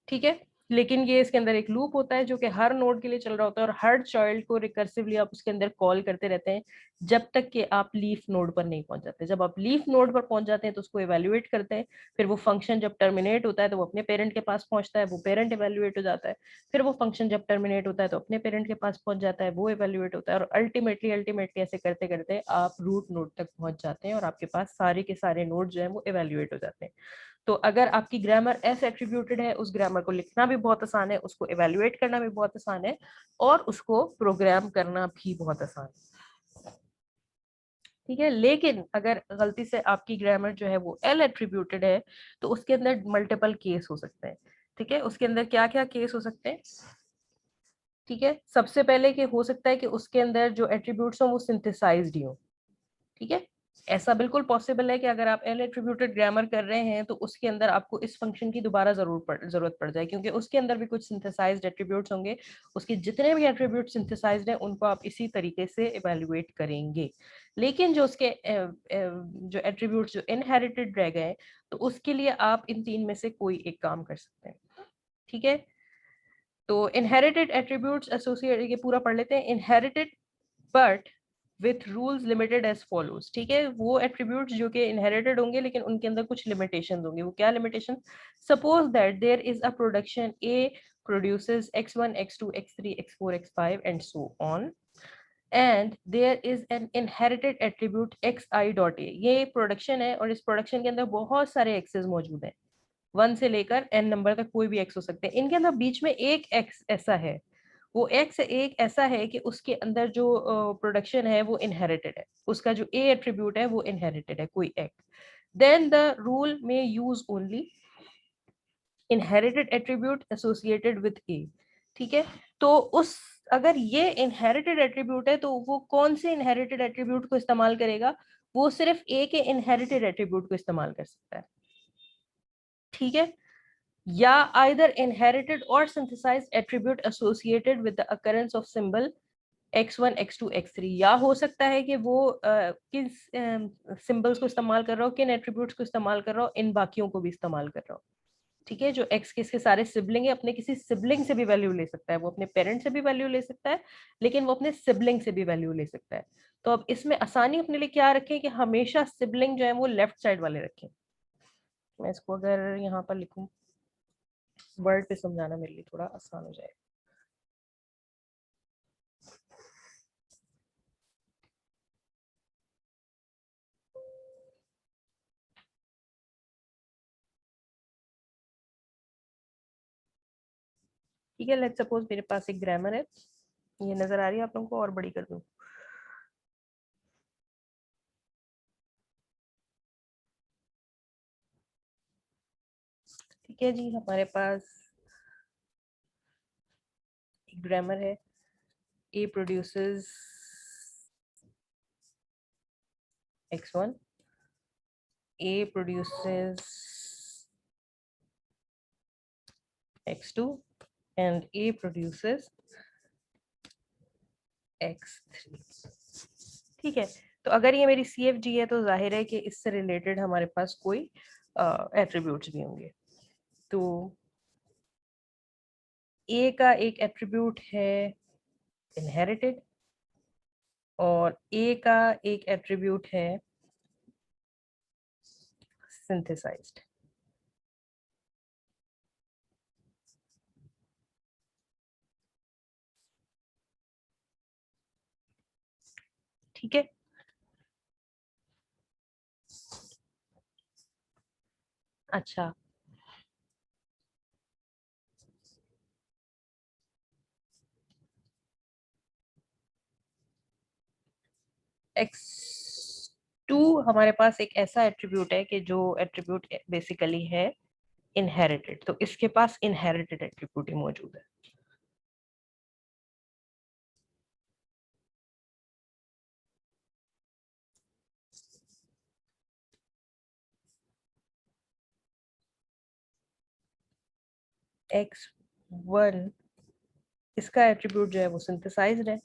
ठीक है। लेकिन ये इसके अंदर एक लूप होता है जो कि हर नोड के लिए चल रहा होता है, और हर चाइल्ड को रिकर्सिवली आप उसके अंदर कॉल करते रहते हैं जब तक कि आप लीफ नोड पर नहीं पहुंच जाते। जब आप लीफ नोड पर पहुंच जाते हैं तो उसको इवेल्युएट करते हैं, फिर वो फंक्शन जब टर्मिनेट होता है तो वो अपने पेरेंट के पास पहुंचता है, वो पेरेंट इवेल्युएट हो जाता है, फिर वो फंक्शन जब टर्मिनेट होता है तो अपने पेरेंट के पास पहुंच जाता है, वो इवेल्युएट होता है, और अल्टीमेटली ऐसे करते करते आप रूट नोड तक पहुंच जाते हैं और आपके पास सारे के सारे नोड जो है वो इवेल्युएट हो जाते हैं। तो अगर आपकी ग्रामर एस एट्रीब्यूटेड है, उस ग्रामर को लिखना भी बहुत आसान है, उसको इवेल्युएट करना भी बहुत आसान है, और उसको प्रोग्राम करना भी बहुत आसान है, ठीक है। लेकिन अगर गलती से आपकी ग्रामर जो है वो एल एट्रीब्यूटेड है तो उसके अंदर मल्टीपल केस हो सकते हैं, ठीक है। उसके अंदर क्या क्या केस हो सकते हैं, ठीक है। सबसे पहले कि हो सकता है कि उसके अंदर जो एट्रीब्यूट्स हो वो सिंथेसाइज्ड ही हो, ठीक है। ऐसा बिल्कुल पॉसिबल है कि अगर आप एल एट्रीब्यूटेड ग्रामर कर रहे हैं तो उसके अंदर आपको इस फंक्शन की दोबारा जरूरत पड़ जाए, क्योंकि उसके अंदर भी कुछ सिंथेसाइज्ड एट्रीब्यूट्स होंगे। उसके जितने भी एट्रीब्यूट सिंथेसाइज्ड हैं उनको आप इसी तरीके से इवेल्युएट करेंगे। लेकिन जो उसके जो एट्रीब्यूट्स जो इनहेरिटेड रह गए तो उसके लिए आप इन तीन में से कोई एक काम कर सकते हैं, ठीक है। तो इनहेरिटेड एट्रीब्यूट्स एसोसिएटेड, ये पूरा पढ़ लेते हैं। Inherited but with rules limited as follows, ठीक है। वो एट्रीब्यूट्स जो कि इनहेरिटेड होंगे लेकिन उनके अंदर कुछ लिमिटेशंस होंगे। वो क्या limitation? Suppose that there is a production A produces x1 x2 x3 x4 x5 and so on, and there is an inherited attribute xi dot a। ये प्रोडक्शन है और इस प्रोडक्शन के अंदर बहुत सारे एक्सेस मौजूद हैं, 1 से लेकर n नंबर तक कोई भी x हो सकते हैं। इनके अंदर बीच में एक x ऐसा है, वो x एक ऐसा है कि उसके अंदर जो प्रोडक्शन है वो इनहेरिटेड है, उसका जो a एट्रीब्यूट है वो इनहेरिटेड है, कोई x। देन द रूल में use only inherited attribute associated with a, ठीक है। तो उस अगर ये इनहेरिटेड एट्रीब्यूट है तो वो कौन से इनहेरिटेड एट्रीब्यूट को इस्तेमाल करेगा? वो सिर्फ a के इनहेरिटेड एट्रीब्यूट को इस्तेमाल कर सकता है, ठीक है। या either inherited or synthesized attribute associated with the occurrence of symbol x1 x2 x3, या हो सकता है कि वो किस सिंबल्स को इस्तेमाल कर रहा हो, किन एट्रीब्यूट्स को इस्तेमाल कर रहा हो, इन बाकियों को भी इस्तेमाल कर रहा हो, ठीक है। जो x के सारे सिबलिंग है, अपने किसी सिबलिंग से भी वैल्यू ले सकता है, वो अपने पेरेंट से भी वैल्यू ले सकता है, लेकिन वो अपने सिबलिंग से भी वैल्यू ले सकता है। तो अब इसमें आसानी अपने लिए क्या रखें कि हमेशा सिबलिंग जो है वो लेफ्ट साइड वाले रखें। मैं इसको अगर यहाँ पर लिखूं वर्ड पे समझाना मेरे लिए थोड़ा आसान हो जाएगा। ठीक है, लेट्स सपोज मेरे पास एक ग्रामर है, ये नजर आ रही है आप लोगों को, और बड़ी कर दूं। ठीक है जी, हमारे पास एक ग्रामर है A produces x1, A produces x2 and A produces x3. ठीक है, तो अगर ये मेरी CFG है तो जाहिर है कि इससे रिलेटेड हमारे पास कोई एट्रीब्यूट्स भी होंगे. तो A का एक एट्रीब्यूट है इनहेरिटेड और A का एक एट्रीब्यूट है सिंथेसाइज्ड. ठीक है, अच्छा x2 हमारे पास एक ऐसा एट्रीब्यूट है कि जो एट्रीब्यूट बेसिकली है इनहेरिटेड, तो इसके पास इनहेरिटेड एट्रीब्यूट ही मौजूद है. x1 इसका एट्रीब्यूट जो है वो सिंथेसाइज्ड है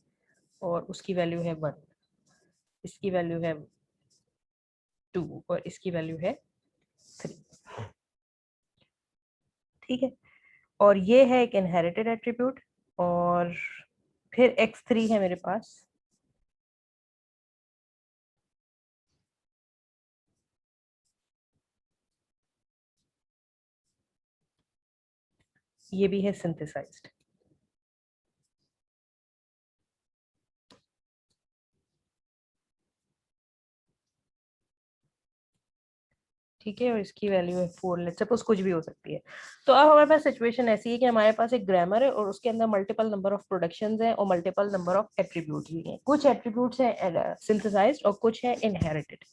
और उसकी वैल्यू है 1, इसकी वैल्यू है 2 और इसकी वैल्यू है 3. ठीक है, और ये है एक इनहेरिटेड एट्रीब्यूट. और फिर x3 है मेरे पास, ये भी है सिंथेसाइज्ड. ठीक है, और इसकी वैल्यू है 4. लेट्स सपोज कुछ भी हो सकती है. तो अब हमारे पास सिचुएशन ऐसी है कि हमारे पास एक ग्रामर है और उसके अंदर मल्टीपल नंबर ऑफ प्रोडक्शंस हैं और मल्टीपल नंबर ऑफ एट्रीब्यूट्स भी हैं. कुछ एट्रीब्यूट्स हैं सिंथेसाइज्ड और कुछ है इनहेरिटेड.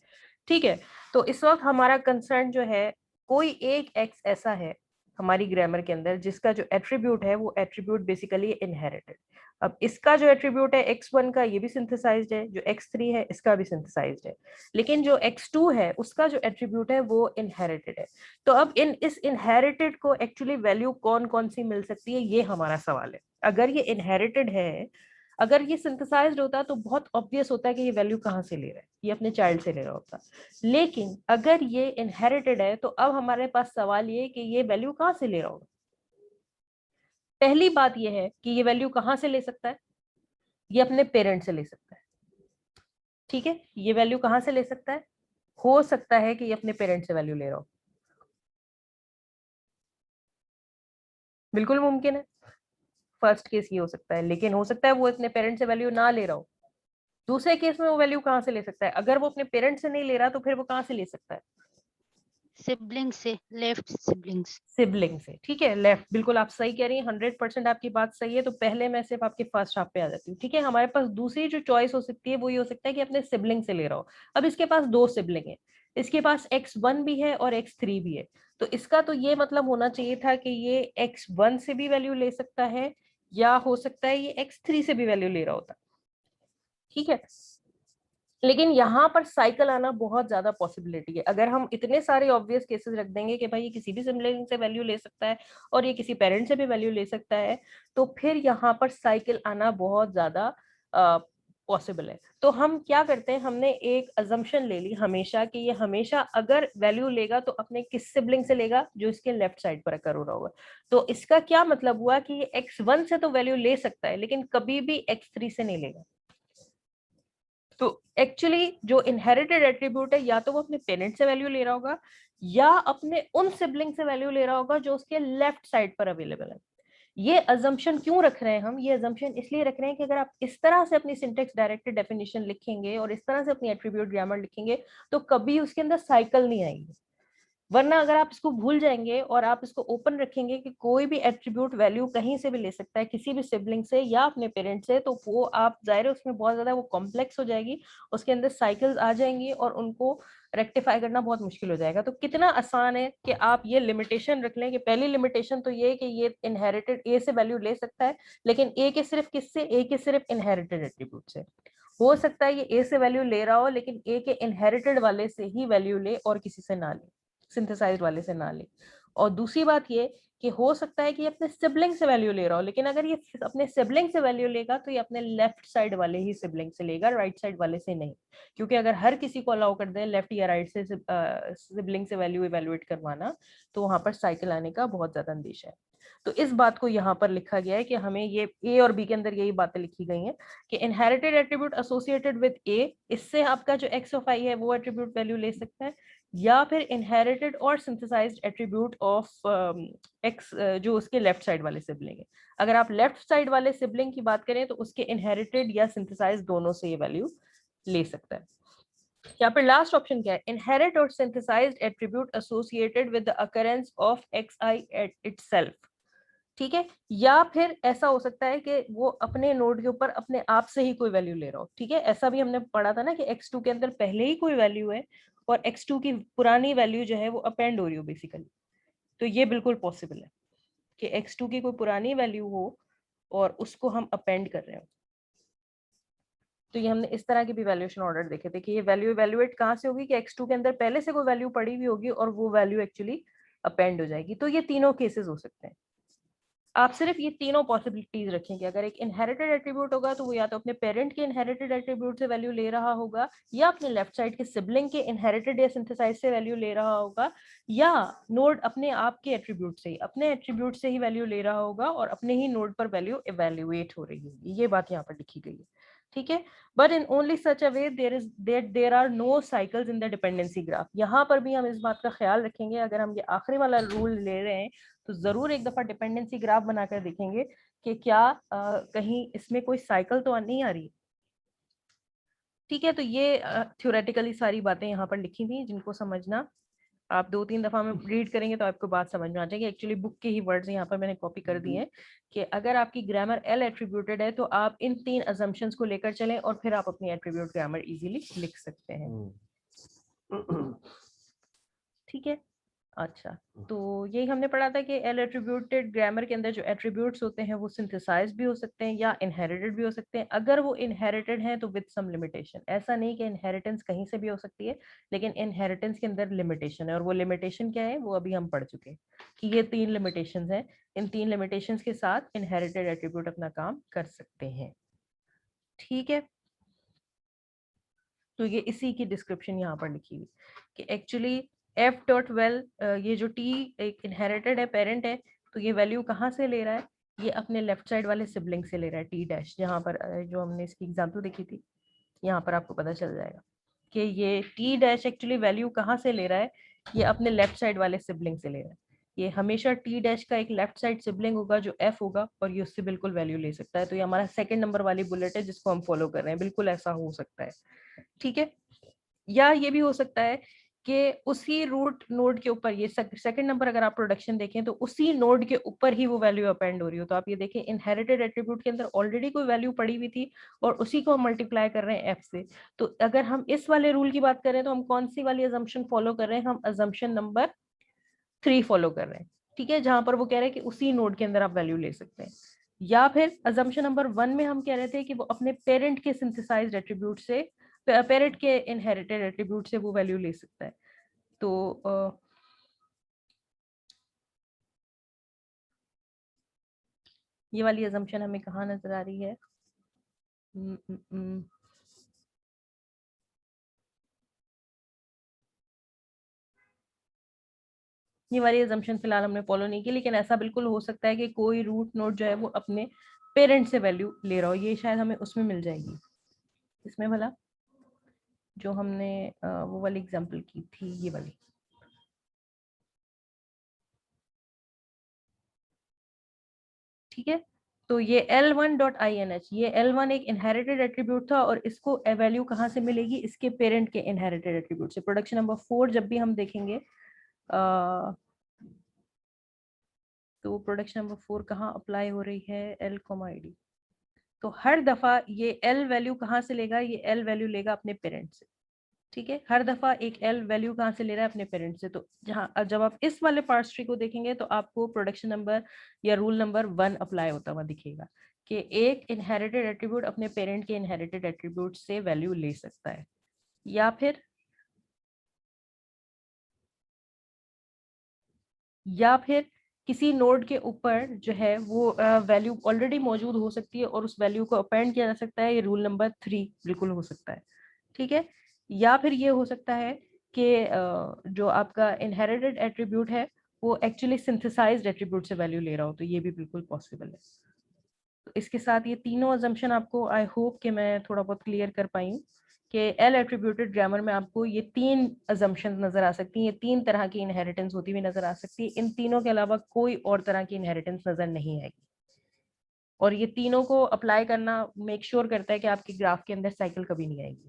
ठीक है, तो इस वक्त हमारा कंसर्न जो है, कोई एक एक्स ऐसा है हमारी ग्रामर के अंदर जिसका जो एट्रीब्यूट है वो एट्रीब्यूट बेसिकली इनहेरिटेड. अब इसका जो एट्रीब्यूट है x1 का, ये भी सिंथेसाइज्ड है. जो x3 है इसका भी सिंथेसाइज्ड है. लेकिन जो x2 है उसका जो एट्रीब्यूट है वो इनहेरिटेड है. तो अब इस इनहेरिटेड को एक्चुअली वैल्यू कौन कौन सी मिल सकती है, ये हमारा सवाल है. अगर ये इनहेरिटेड है, अगर ये सिंथेसाइज्ड होता तो बहुत ऑब्वियस होता है कि ये वैल्यू कहाँ से ले रहा है, ये अपने चाइल्ड से ले रहा होता. लेकिन अगर ये इनहेरिटेड है तो अब हमारे पास सवाल ये कि ये वैल्यू कहाँ से ले रहा होगा. पहली बात ये है कि ये वैल्यू कहाँ से ले सकता है, ये अपने पेरेंट से ले सकता है. ठीक है, ये वैल्यू कहाँ से ले सकता है, हो सकता है कि ये अपने पेरेंट से वैल्यू ले रहा हो, बिल्कुल मुमकिन है. फर्स्ट केस ये हो सकता है, लेकिन हो सकता है वो अपने पेरेंट से वैल्यू ना ले रहा हो. दूसरे केस में वो वैल्यू कहाँ से ले सकता है, अगर वो अपने पेरेंट से नहीं ले रहा तो फिर वो कहाँ से ले सकता है, सिबलिंग से, लेफ्ट सिबलिंग्स. सिबलिंग से. ठीक है, लेफ्ट, बिल्कुल आप सही कह रही हैं, 100% आपकी बात सही है. तो पहले मैं सिर्फ आपके फर्स्ट हाफ पे आ जाती हूँ. ठीक है, हमारे पास दूसरी जो चॉइस हो सकती है वो ये हो सकता है कि अपने सिबलिंग से ले रहा हो. अब इसके पास 2 सिबलिंग है, इसके पास x1 भी है और x3 भी है. तो इसका तो ये मतलब होना चाहिए था कि ये x1 से भी वैल्यू ले सकता है या हो सकता है ये x3 से भी वैल्यू ले रहा होता. ठीक है, लेकिन यहाँ पर साइकिल आना बहुत ज्यादा पॉसिबिलिटी है. अगर हम इतने सारे ऑब्वियस केसेस रख देंगे कि भाई ये किसी भी सिबलिंग से वैल्यू ले सकता है और ये किसी पेरेंट से भी वैल्यू ले सकता है, तो फिर यहाँ पर साइकिल आना बहुत ज्यादा पॉसिबल है. तो हम क्या करते हैं, हमने एक अजम्पशन ले ली हमेशा कि ये हमेशा अगर वैल्यू लेगा तो अपने किस सिबलिंग से लेगा, जो इसके लेफ्ट साइड पर अकर हो रहा होगा. तो इसका क्या मतलब हुआ कि ये x1 से तो वैल्यू ले सकता है लेकिन कभी भी x3 से नहीं लेगा. तो एक्चुअली जो इनहेरिटेड एट्रीब्यूट है, या तो वो अपने पेरेंट से वैल्यू ले रहा होगा या अपने उन सिबलिंग से वैल्यू ले रहा होगा जो उसके लेफ्ट साइड पर अवेलेबल है. ये अजम्पशन क्यों रख रहे हैं हम, ये अजम्पशन इसलिए रख रहे हैं कि अगर आप इस तरह से अपनी सिंटेक्स डायरेक्टेड डेफिनेशन लिखेंगे और इस तरह से अपनी एट्रीब्यूट ग्रामर लिखेंगे तो कभी उसके अंदर साइकिल नहीं आएगी. वरना अगर आप इसको भूल जाएंगे और आप इसको ओपन रखेंगे कि कोई भी एट्रीब्यूट वैल्यू कहीं से भी ले सकता है, किसी भी सिबलिंग से या अपने पेरेंट से, तो वो आप जाहिर है उसमें बहुत ज्यादा वो कॉम्प्लेक्स हो जाएगी, उसके अंदर साइकिल्स आ जाएंगी और उनको रेक्टिफाई करना बहुत मुश्किल हो जाएगा। तो कितना आसान है कि आप ये लिमिटेशन रख लें कि पहली लिमिटेशन तो ये है कि ये इनहेरिटेड ए से वैल्यू ले सकता है, लेकिन ए के सिर्फ किससे, ए के सिर्फ इनहेरिटेड एट्रीब्यूट से। हो सकता है ये ए से वैल्यू ले रहा हो लेकिन ए के इनहेरिटेड वाले से ही वैल्यू ले और किसी से ना ले, सिंथेसाइज्ड वाले से ना ले। और दूसरी बात ये कि हो सकता है कि ये अपने सिबलिंग से वैल्यू ले रहा हो, लेकिन अगर ये अपने सिबलिंग से वैल्यू लेगा तो ये अपने लेफ्ट साइड वाले ही सिबलिंग से लेगा, राइट साइड वाले से नहीं। क्योंकि अगर हर किसी को अलाउ कर दे लेफ्ट या राइट से सिबलिंग से वैल्यू इवेल्युएट करवाना, तो वहां पर साइकिल आने का बहुत ज्यादा अंदेशा है। तो इस बात को यहाँ पर लिखा गया है कि हमें ये ए और बी के अंदर यही बातें लिखी गई हैं कि इनहेरिटेड एट्रीब्यूट एसोसिएटेड विद ए, इससे आपका जो एक्स ऑफ आई है वो एट्रीब्यूट वैल्यू ले सकता है, या फिर इनहेरिटेड और सिंथेसाइज्ड एट्रीब्यूट ऑफ एक्स जो उसके लेफ्ट साइड वाले सिबलिंग है। अगर आप लेफ्ट साइड वाले सिबलिंग की बात करें तो उसके इनहेरिटेड या सिंथेसाइज्ड दोनों से ये वैल्यू ले सकता है। यहाँ पर लास्ट ऑप्शन क्या है, इनहेरिट और synthesized attribute associated with the occurrence of X I at itself. ठीक है, या फिर ऐसा हो सकता है कि वो अपने नोड के ऊपर अपने आप से ही कोई वैल्यू ले रहा हो। ठीक है, ऐसा भी हमने पढ़ा था ना कि x2 के अंदर पहले ही कोई वैल्यू है और x2 की पुरानी वैल्यू जो है वो अपेंड हो रही हो बेसिकली। तो ये बिल्कुल पॉसिबल है कि x2 की कोई पुरानी वैल्यू हो और उसको हम अपेंड कर रहे हो। तो ये हमने इस तरह के भी वैल्यूएशन ऑर्डर देखे थे कि ये वैल्यू इवैल्यूएट कहाँ से होगी कि x2 के अंदर पहले से कोई वैल्यू पड़ी हुई होगी और वो वैल्यू एक्चुअली अपेंड हो जाएगी। तो ये तीनों केसेस हो सकते हैं। आप सिर्फ ये तीनों पॉसिबिलिटीज रखेंगे। अगर एक इनहेरिटेड एट्रीब्यूट होगा तो वो या तो अपने पेरेंट के इनहेरिटेड एट्रीब्यूट से वैल्यू ले रहा होगा, या अपने लेफ्ट साइड के सिबलिंग के इनहेरिटेड या सिंथेसाइज से वैल्यू ले रहा होगा, या नोड अपने आप के एट्रीब्यूट से ही, अपने एट्रीब्यूट से ही वैल्यू ले रहा होगा और अपने ही नोड पर वैल्यू इवैल्यूएट हो रही होगी। ये बात यहाँ पर लिखी गई है। ठीक है, but in only such a way there are no cycles in the dependency graph. यहाँ पर भी हम इस बात का ख्याल रखेंगे, अगर हम ये आखिरी वाला रूल ले रहे हैं तो जरूर एक दफा डिपेंडेंसी ग्राफ बनाकर देखेंगे कि क्या कहीं इसमें कोई साइकिल तो नहीं आ रही। ठीक है, तो ये थ्योरेटिकली सारी बातें यहाँ पर लिखी थी जिनको समझना आप 2-3 दफा में रीड करेंगे तो आपको बात समझ में आ जाएगी। एक्चुअली बुक के ही वर्ड्स यहाँ पर मैंने कॉपी कर दिए हैं कि अगर आपकी ग्रामर एल एट्रीब्यूटेड है तो आप इन 3 अजम्पशंस को लेकर चलें और फिर आप अपनी एट्रीब्यूट ग्रामर इजीली लिख सकते हैं। ठीक है, अच्छा, तो यही हमने पढ़ा था कि एल एट्रीब्यूटेड ग्रामर के अंदर जो एट्रीब्यूट्स होते हैं वो सिंथेसाइज भी हो सकते हैं या इनहेरिटेड भी हो सकते हैं। अगर वो इनहेरिटेड हैं तो विद सम लिमिटेशन, ऐसा नहीं कि इनहेरिटेंस कहीं से भी हो सकती है, लेकिन इनहेरिटेंस के अंदर लिमिटेशन है। और वो लिमिटेशन क्या है वो अभी हम पढ़ चुके हैं कि ये 3 लिमिटेशंस हैं। इन 3 लिमिटेशंस के साथ इनहेरिटेड एट्रीब्यूट अपना काम कर सकते हैं। ठीक है, तो ये इसी की डिस्क्रिप्शन यहाँ पर लिखी हुई कि एक्चुअली एफ डॉट वेल, ये जो टी एक इनहेरिटेड है, पेरेंट है, तो ये वैल्यू कहाँ से ले रहा है, ये अपने लेफ्ट साइड वाले सिबलिंग से ले रहा है टी डैश। जहाँ पर जो हमने इसकी एग्जांपल देखी थी यहाँ पर आपको पता चल जाएगा कि ये टी डैश एक्चुअली वैल्यू कहाँ से ले रहा है, ये अपने लेफ्ट साइड वाले सिबलिंग से ले रहा है। ये हमेशा टी डैश का एक लेफ्ट साइड सिबलिंग होगा जो एफ होगा और ये उससे बिल्कुल वैल्यू ले सकता है। तो ये हमारा 2nd नंबर वाली बुलेट है जिसको हम फॉलो कर रहे हैं, बिल्कुल ऐसा हो सकता है। ठीक है, या ये भी हो सकता है कि उसी रूट नोड के ऊपर, ये 2nd नंबर अगर आप प्रोडक्शन देखें तो उसी नोड के ऊपर ही वो वैल्यू अपेंड हो रही हो। तो आप ये देखें इनहेरिटेड एट्रीब्यूट के अंदर ऑलरेडी कोई वैल्यू पड़ी हुई थी और उसी को हम मल्टीप्लाई कर रहे हैं एफ से। तो अगर हम इस वाले रूल की बात करें तो हम कौन सी वाली अजम्पशन फॉलो कर रहे हैं, हम अजम्पशन नंबर 3 फॉलो कर रहे हैं। ठीक है, जहां पर वो कह रहे हैं कि उसी नोड के अंदर आप वैल्यू ले सकते हैं। या फिर अजम्पशन नंबर 1 में हम कह रहे थे कि वो अपने पेरेंट के सिंथेसाइज्ड एट्रीब्यूट से, पेरेंट के इनहेरिटेड एट्रीब्यूट से वो वैल्यू ले सकता है। तो ये वाली अजम्पशन हमें कहाँ नजर आ रही है, ये वाली अजम्पशन फिलहाल हमने फॉलो नहीं की, लेकिन ऐसा बिल्कुल हो सकता है कि कोई रूट नोड जो है वो अपने पेरेंट से वैल्यू ले रहा हो। ये शायद हमें उसमें मिल जाएगी, इसमें भला जो हमने वो वाली एग्जांपल की थी, ये वाली। ठीक है, तो ये L1.inh, ये L1 एक इनहेरिटेड एट्रीब्यूट था और इसको वैल्यू कहाँ से मिलेगी, इसके पेरेंट के इनहेरिटेड एट्रीब्यूट से। प्रोडक्शन नंबर 4 जब भी हम देखेंगे तो प्रोडक्शन नंबर 4 कहाँ अप्लाई हो रही है, L, ID। तो हर दफा ये L वैल्यू कहाँ से लेगा, ये L वैल्यू लेगा अपने पेरेंट से। ठीक है, हर दफा एक एल वैल्यू कहाँ से ले रहा है, अपने पेरेंट से। तो जहाँ जब आप इस वाले पार्ट्स ट्री को देखेंगे तो आपको प्रोडक्शन नंबर या रूल नंबर 1 अप्लाई होता हुआ दिखेगा कि एक इनहेरिटेड एट्रीब्यूट अपने पेरेंट के इनहेरिटेड एट्रीब्यूट से वैल्यू ले सकता है, या फिर किसी नोड के ऊपर जो है वो वैल्यू ऑलरेडी मौजूद हो सकती है और उस वैल्यू को अपेंड किया जा सकता है। ये रूल नंबर 3 बिल्कुल हो सकता है। ठीक है, या फिर ये हो सकता है कि जो आपका इनहेरिटेड एट्रीब्यूट है वो एक्चुअली सिंथेसाइज्ड एट्रीब्यूट से वैल्यू ले रहा हो, तो ये भी बिल्कुल पॉसिबल है। तो इसके साथ ये तीनों अजम्पशन आपको आई होप कि मैं थोड़ा बहुत क्लियर कर पाई हूँ कि एल एट्रीब्यूटेड ग्रामर में आपको ये 3 अजम्पशंस नजर आ सकती हैं, ये 3 तरह की इनहेरिटेंस होती हुई नजर आ सकती है। इन तीनों के अलावा कोई और तरह की इनहेरिटेंस नजर नहीं आएगी, और ये तीनों को अप्लाई करना मेक श्योर करता है कि आपके ग्राफ के अंदर साइकिल कभी नहीं आएगी।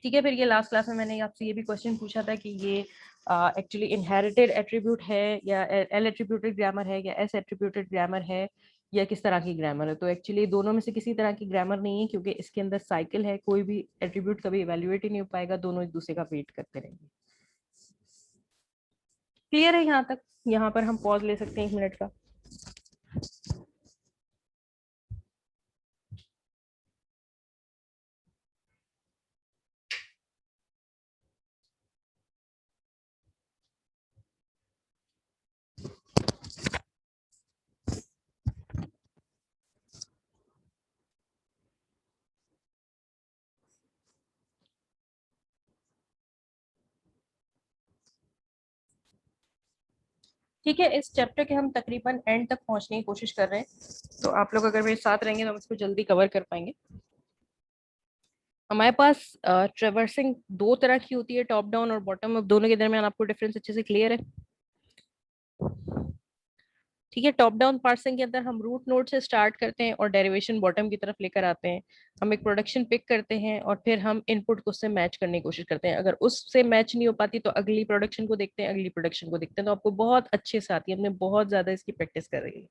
ठीक है, फिर ये लास्ट क्लास में मैंने आपसे ये भी क्वेश्चन पूछा था कि ये एक्चुअली इनहेरिटेड एट्रीब्यूट है या एल एट्रीब्यूटेड ग्रामर है या एस एट्रीब्यूटेड ग्रामर है या किस तरह की ग्रामर है। तो एक्चुअली दोनों में से किसी तरह की ग्रामर नहीं है, क्योंकि इसके अंदर साइकिल है, कोई भी एट्रीब्यूट कभी इवैल्यूएट ही नहीं हो पाएगा, दोनों एक दूसरे का वेट करते रहेंगे। क्लियर है यहाँ तक? यहाँ पर हम पॉज ले सकते हैं 1 मिनट का। ठीक है, इस चैप्टर के हम तकरीबन एंड तक पहुंचने की कोशिश कर रहे हैं, तो आप लोग अगर मेरे साथ रहेंगे तो हम इसको जल्दी कवर कर पाएंगे। हमारे पास ट्रेवर्सिंग 2 तरह की होती है, टॉप डाउन और बॉटम अप। दोनों के दरमियान आपको डिफरेंस अच्छे से क्लियर है? ठीक है, टॉप डाउन पार्सिंग के अंदर हम रूट नोड से स्टार्ट करते हैं और डेरिवेशन बॉटम की तरफ लेकर आते हैं। हम एक प्रोडक्शन पिक करते हैं और फिर हम इनपुट को उससे मैच करने की कोशिश करते हैं। अगर उससे मैच नहीं हो पाती तो अगली प्रोडक्शन को देखते हैं, अगली प्रोडक्शन को देखते हैं। तो आपको बहुत अच्छे से आती है, हमने बहुत ज्यादा इसकी प्रैक्टिस कर रही है।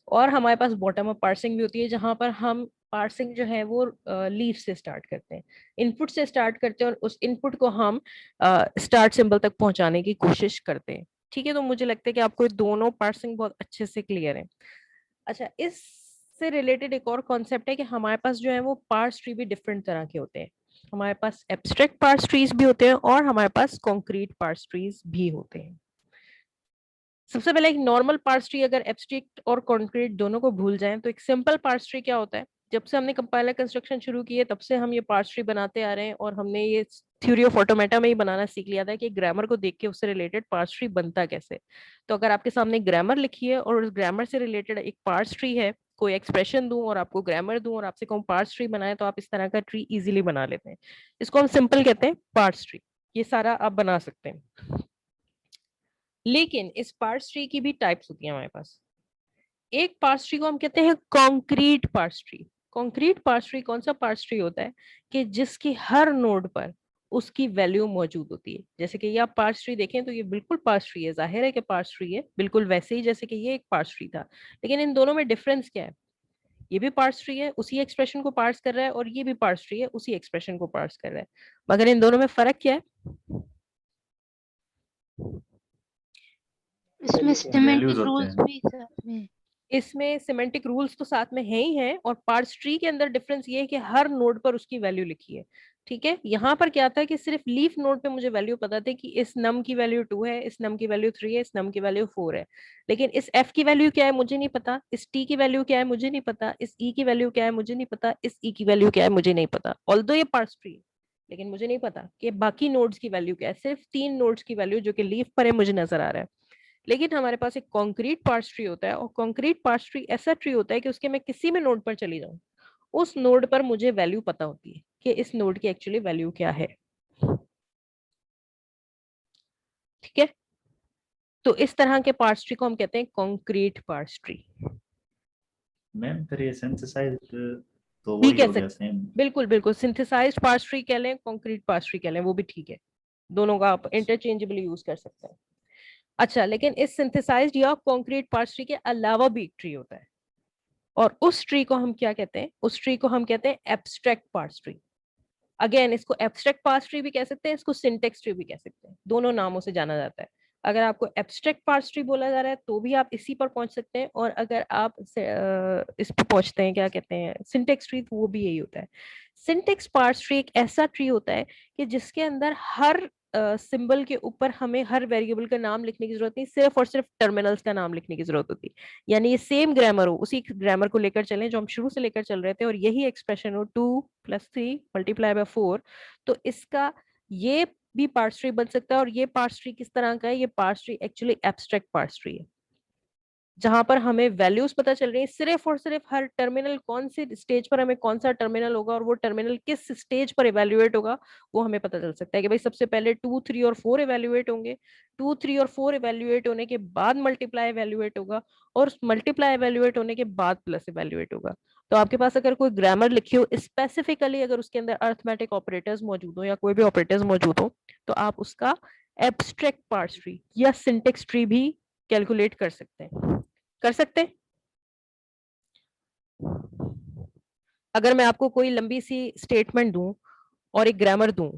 और हमारे पास बॉटम अप पार्सिंग भी होती है, जहां पर हम पार्सिंग जो है वो लीफ से स्टार्ट करते हैं, इनपुट से स्टार्ट करते हैं और उस इनपुट को हम स्टार्ट सिंबल तक पहुंचाने की कोशिश करते हैं। ठीक है, तो मुझे लगता है कि आपको दोनों पार्सिंग बहुत अच्छे से क्लियर है। अच्छा, इससे रिलेटेड एक और कॉन्सेप्ट है कि हमारे पास जो है वो पार्स ट्री भी डिफरेंट तरह के होते हैं। हमारे पास एब्स्ट्रैक्ट पार्स ट्रीज भी होते हैं और हमारे पास कॉन्क्रीट पार्स ट्रीज भी होते हैं। सबसे पहले एक नॉर्मल पार्स ट्री, अगर एब्स्ट्रैक्ट और कॉन्क्रीट दोनों को भूल जाएं तो एक सिंपल पार्स ट्री क्या होता है? जब से हमने कंपाइलर कंस्ट्रक्शन शुरू की है तब से हम ये पार्स ट्री बनाते आ रहे हैं, और हमने ये थ्योरी ऑफ ऑटोमेटा में ही बनाना सीख लिया था कि ग्रामर को देख के उससे रिलेटेड पार्स ट्री बनता कैसे। तो अगर आपके सामने ग्रामर लिखी है और उस ग्रामर से रिलेटेड एक पार्स ट्री है, कोई एक्सप्रेशन दूं और आपको ग्रामर दूं और आपसे कहूं पार्स ट्री बनाए, तो आप इस तरह का ट्री इजीली बना लेते हैं। इसको हम सिंपल कहते हैं, पार्स ट्री। ये सारा आप बना सकते हैं। लेकिन इस पार्स ट्री की भी टाइप्स होती है हमारे पास। एक पार्स ट्री को हम कहते हैं concrete parse tree. Concrete parse tree कौन सा पार्स ट्री होता है कि जिसकी हर नोड पर उसकी वैल्यू मौजूद होती है। जैसे कि ये आप पार्स ट्री देखें तो ये बिल्कुल पार्स ट्री है, जाहिर है कि पार्स ट्री है, बिल्कुल वैसे ही जैसे कि ये एक पार्स ट्री था। लेकिन इन दोनों में डिफरेंस क्या है? ये भी पार्स ट्री है, उसी एक्सप्रेशन को पार्स कर रहा है, और ये भी पार्स ट्री है, उसी एक्सप्रेशन को पार्स कर रहा है। मगर इन दोनों में फर्क क्या है? इसमें सिमेंटिक Values होते रूल्स हैं। भी साथ में। इसमें सिमेंटिक रूल्स तो साथ में है ही हैं, और पार्स ट्री के अंदर डिफरेंस ये है कि हर नोड पर उसकी वैल्यू लिखी है। ठीक है, यहाँ पर क्या था कि सिर्फ लीफ नोड पे मुझे वैल्यू पता थी कि इस नम की वैल्यू 2 है, इस नम की वैल्यू 3 है, इस नम की वैल्यू 4 है। लेकिन इस एफ की वैल्यू क्या है मुझे नहीं पता, इस टी की वैल्यू क्या है मुझे नहीं पता, इस ई की वैल्यू क्या है मुझे नहीं पता, इस ई की वैल्यू क्या है मुझे नहीं पता। ऑल्दो ये पार्स ट्री है, लेकिन मुझे नहीं पता कि बाकी नोड्स की वैल्यू क्या है। सिर्फ 3 नोड्स की वैल्यू जो कि लीफ पर है मुझे नजर आ रहा है। लेकिन हमारे पास एक कॉन्क्रीट पार्स ट्री होता है, और कॉन्क्रीट पार्स ट्री ऐसा ट्री होता है कि उसके मैं किसी भी नोड पर चली जाऊं, उस नोड पर मुझे वैल्यू पता होती है कि इस नोड की एक्चुअली वैल्यू क्या है। ठीक है, तो इस तरह के पार्स ट्री को हम कहते हैं कॉन्क्रीट पार्स ट्री मैम फिर ये सिंथेसाइज्ड तो भी वही कह हो गया सकते हैं। सेम। बिल्कुल बिल्कुल, सिंथेसाइज्ड पार्स ट्री कह लें, कॉन्क्रीट पार्स ट्री कह लें, वो भी ठीक है। दोनों का आप इंटरचेंजेबली यूज कर सकते हैं। अच्छा, लेकिन इस सिंथेसाइज्ड या कॉन्क्रीट पार्स ट्री के अलावा भी एक ट्री होता है। और उस ट्री को हम क्या कहते हैं, उस ट्री को हम कहते हैं एब्स्ट्रैक्ट पार्स ट्री। अगेन इसको एब्स्ट्रैक्ट पार्स ट्री भी कह सकते हैं, इसको सिंटेक्स ट्री भी कह सकते हैं, दोनों नामों से जाना जाता है। अगर आपको एब्स्ट्रैक्ट पार्स ट्री बोला जा रहा है तो भी आप इसी पर पहुंच सकते हैं, और अगर आप इस पर पहुंचते हैं क्या कहते हैं सिंटेक्स ट्री, तो वो भी यही होता है। सिंटेक्स पार्स ट्री एक ऐसा ट्री होता है कि जिसके अंदर हर सिंबल के ऊपर हमें हर वेरिएबल का नाम लिखने की जरूरत नहीं, सिर्फ और सिर्फ टर्मिनल्स का नाम लिखने की जरूरत होती है। यानी ये सेम ग्रामर हो, उसी ग्रामर को लेकर चलें जो हम शुरू से लेकर चल रहे थे, और यही एक्सप्रेशन हो 2 + 3 × 4, तो इसका ये भी पार्स ट्री बन सकता है। और ये पार्स ट्री किस तरह का है, ये parse tree actually abstract parse tree है, जहां पर हमें वैल्यूज पता चल रही है, सिर्फ और सिर्फ हर टर्मिनल कौन से स्टेज पर हमें कौन सा टर्मिनल होगा और वो टर्मिनल किस स्टेज पर इवेल्युएट होगा, वो हमें पता चल सकता है कि भाई सबसे पहले 2, 3 और 4 इवेल्युएट होंगे, 2, 3 और 4 इवेल्युएट होने के बाद मल्टीप्लाई इवेल्युएट होगा, और मल्टीप्लाई इवेल्युएट होने के बाद प्लस इवेल्युएट होगा। तो आपके पास अगर कोई ग्रामर लिखी हो स्पेसिफिकली, अगर उसके अंदर अर्थमेटिक ऑपरेटर्स मौजूद हो या कोई भी ऑपरेटर्स मौजूद हो, तो आप उसका एब्स्ट्रैक्ट पार्स ट्री या सिंटेक्स ट्री भी कैलकुलेट कर सकते हैं। कर सकते हैं? अगर मैं आपको कोई लंबी सी स्टेटमेंट दूं और एक ग्रामर दूं,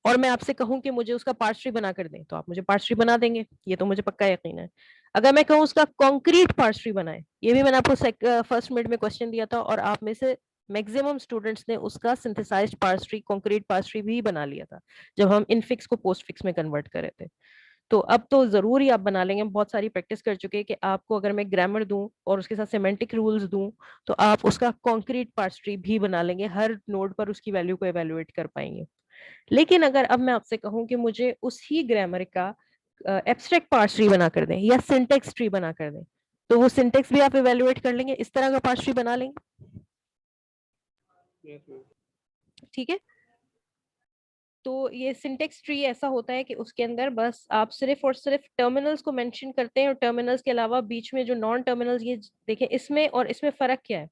और मैं आपसे कहूं कि मुझे उसका पार्स ट्री बना कर दें, तो आप मुझे पार्स ट्री बना देंगे, ये तो मुझे पक्का यकीन है। अगर मैं कहूं उसका कॉन्क्रीट पार्स ट्री बनाए, ये भी मैंने आपको फर्स्ट मिनट में क्वेश्चन दिया था, और आप में से मैक्सिमम स्टूडेंट्स ने उसका synthesized parse tree, concrete parse tree भी बना लिया था जब हम इनफिक्स को पोस्टफिक्स में कन्वर्ट कर रहे थे। तो अब तो जरूर ही आप बना लेंगे, हम बहुत सारी प्रैक्टिस कर चुके हैं कि आपको अगर मैं ग्रामर दूं और उसके साथ सिमेंटिक रूल्स दूं, तो आप उसका कॉन्क्रीट पार्स ट्री भी बना लेंगे, हर नोड पर उसकी वैल्यू को एवेलुएट कर पाएंगे। लेकिन अगर अब मैं आपसे कहूं कि मुझे उसी ग्रामर का एब्स्ट्रैक्ट पार्स ट्री बना कर दें या सिंटेक्स ट्री बना कर दें, तो वो सिंटेक्स भी आप एवेलुएट कर लेंगे, इस तरह का पार्स ट्री बना लेंगे। ठीक है, तो ये सिंटेक्स ट्री ऐसा होता है कि उसके अंदर बस आप सिर्फ और सिर्फ टर्मिनल्स को मेंशन करते हैं, और टर्मिनल्स के अलावा बीच में जो नॉन टर्मिनल्स, ये देखें इसमें और इसमें फर्क क्या है।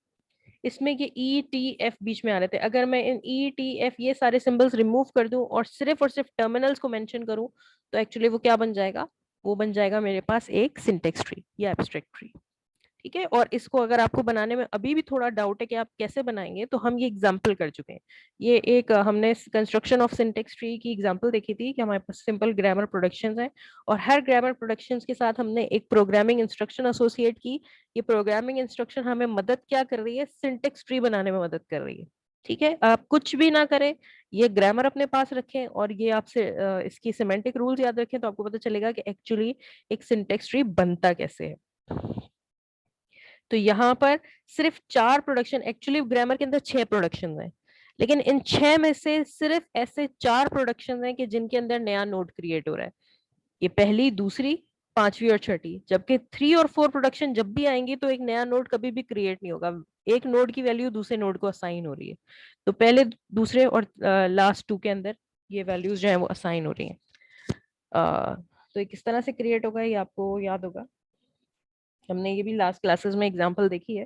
इसमें ये ई टी एफ बीच में आ रहे थे, अगर मैं इन ई टी एफ ये सारे सिंबल्स रिमूव कर दूं और सिर्फ टर्मिनल्स को मेंशन करूं, तो एक्चुअली वो क्या बन जाएगा, वो बन जाएगा मेरे पास एक सिंटेक्स ट्री या एब्स्ट्रैक्ट ट्री। ठीक है, और इसको अगर आपको बनाने में अभी भी थोड़ा डाउट है कि आप कैसे बनाएंगे, तो हम ये एग्जांपल कर चुके हैं। ये एक हमने कंस्ट्रक्शन ऑफ सिंटेक्स ट्री की एग्जांपल देखी थी कि हमारे पास सिंपल ग्रामर प्रोडक्शंस है, और हर ग्रामर प्रोडक्शंस के साथ हमने एक प्रोग्रामिंग इंस्ट्रक्शन एसोसिएट की। ये प्रोग्रामिंग इंस्ट्रक्शन हमें मदद क्या कर रही है, सिंटेक्स ट्री बनाने में मदद कर रही है। ठीक है, आप कुछ भी ना करें, ये ग्रामर अपने पास रखें और ये आपसे इसकी सिमेंटिक रूल्स याद रखें, तो आपको पता चलेगा कि एक्चुअली एक सिंटेक्स ट्री बनता कैसे है। तो यहाँ पर सिर्फ 4 प्रोडक्शन, एक्चुअली ग्रामर के अंदर 6 प्रोडक्शन हैं, लेकिन इन 6 में से सिर्फ ऐसे 4 प्रोडक्शन हैं कि जिनके अंदर नया नोड क्रिएट हो रहा है। ये पहली, दूसरी, पांचवी और छठी, जबकि 3 और 4 प्रोडक्शन जब भी आएंगी तो एक नया नोड कभी भी क्रिएट नहीं होगा, एक नोड की वैल्यू दूसरे नोड को असाइन हो रही है। तो पहले, दूसरे और लास्ट 2 के अंदर ये वैल्यूज जो है वो असाइन हो रही हैं। तो ये किस तरह से क्रिएट होगा ये आपको याद होगा, हमने ये भी लास्ट क्लासेस में एग्जांपल देखी है।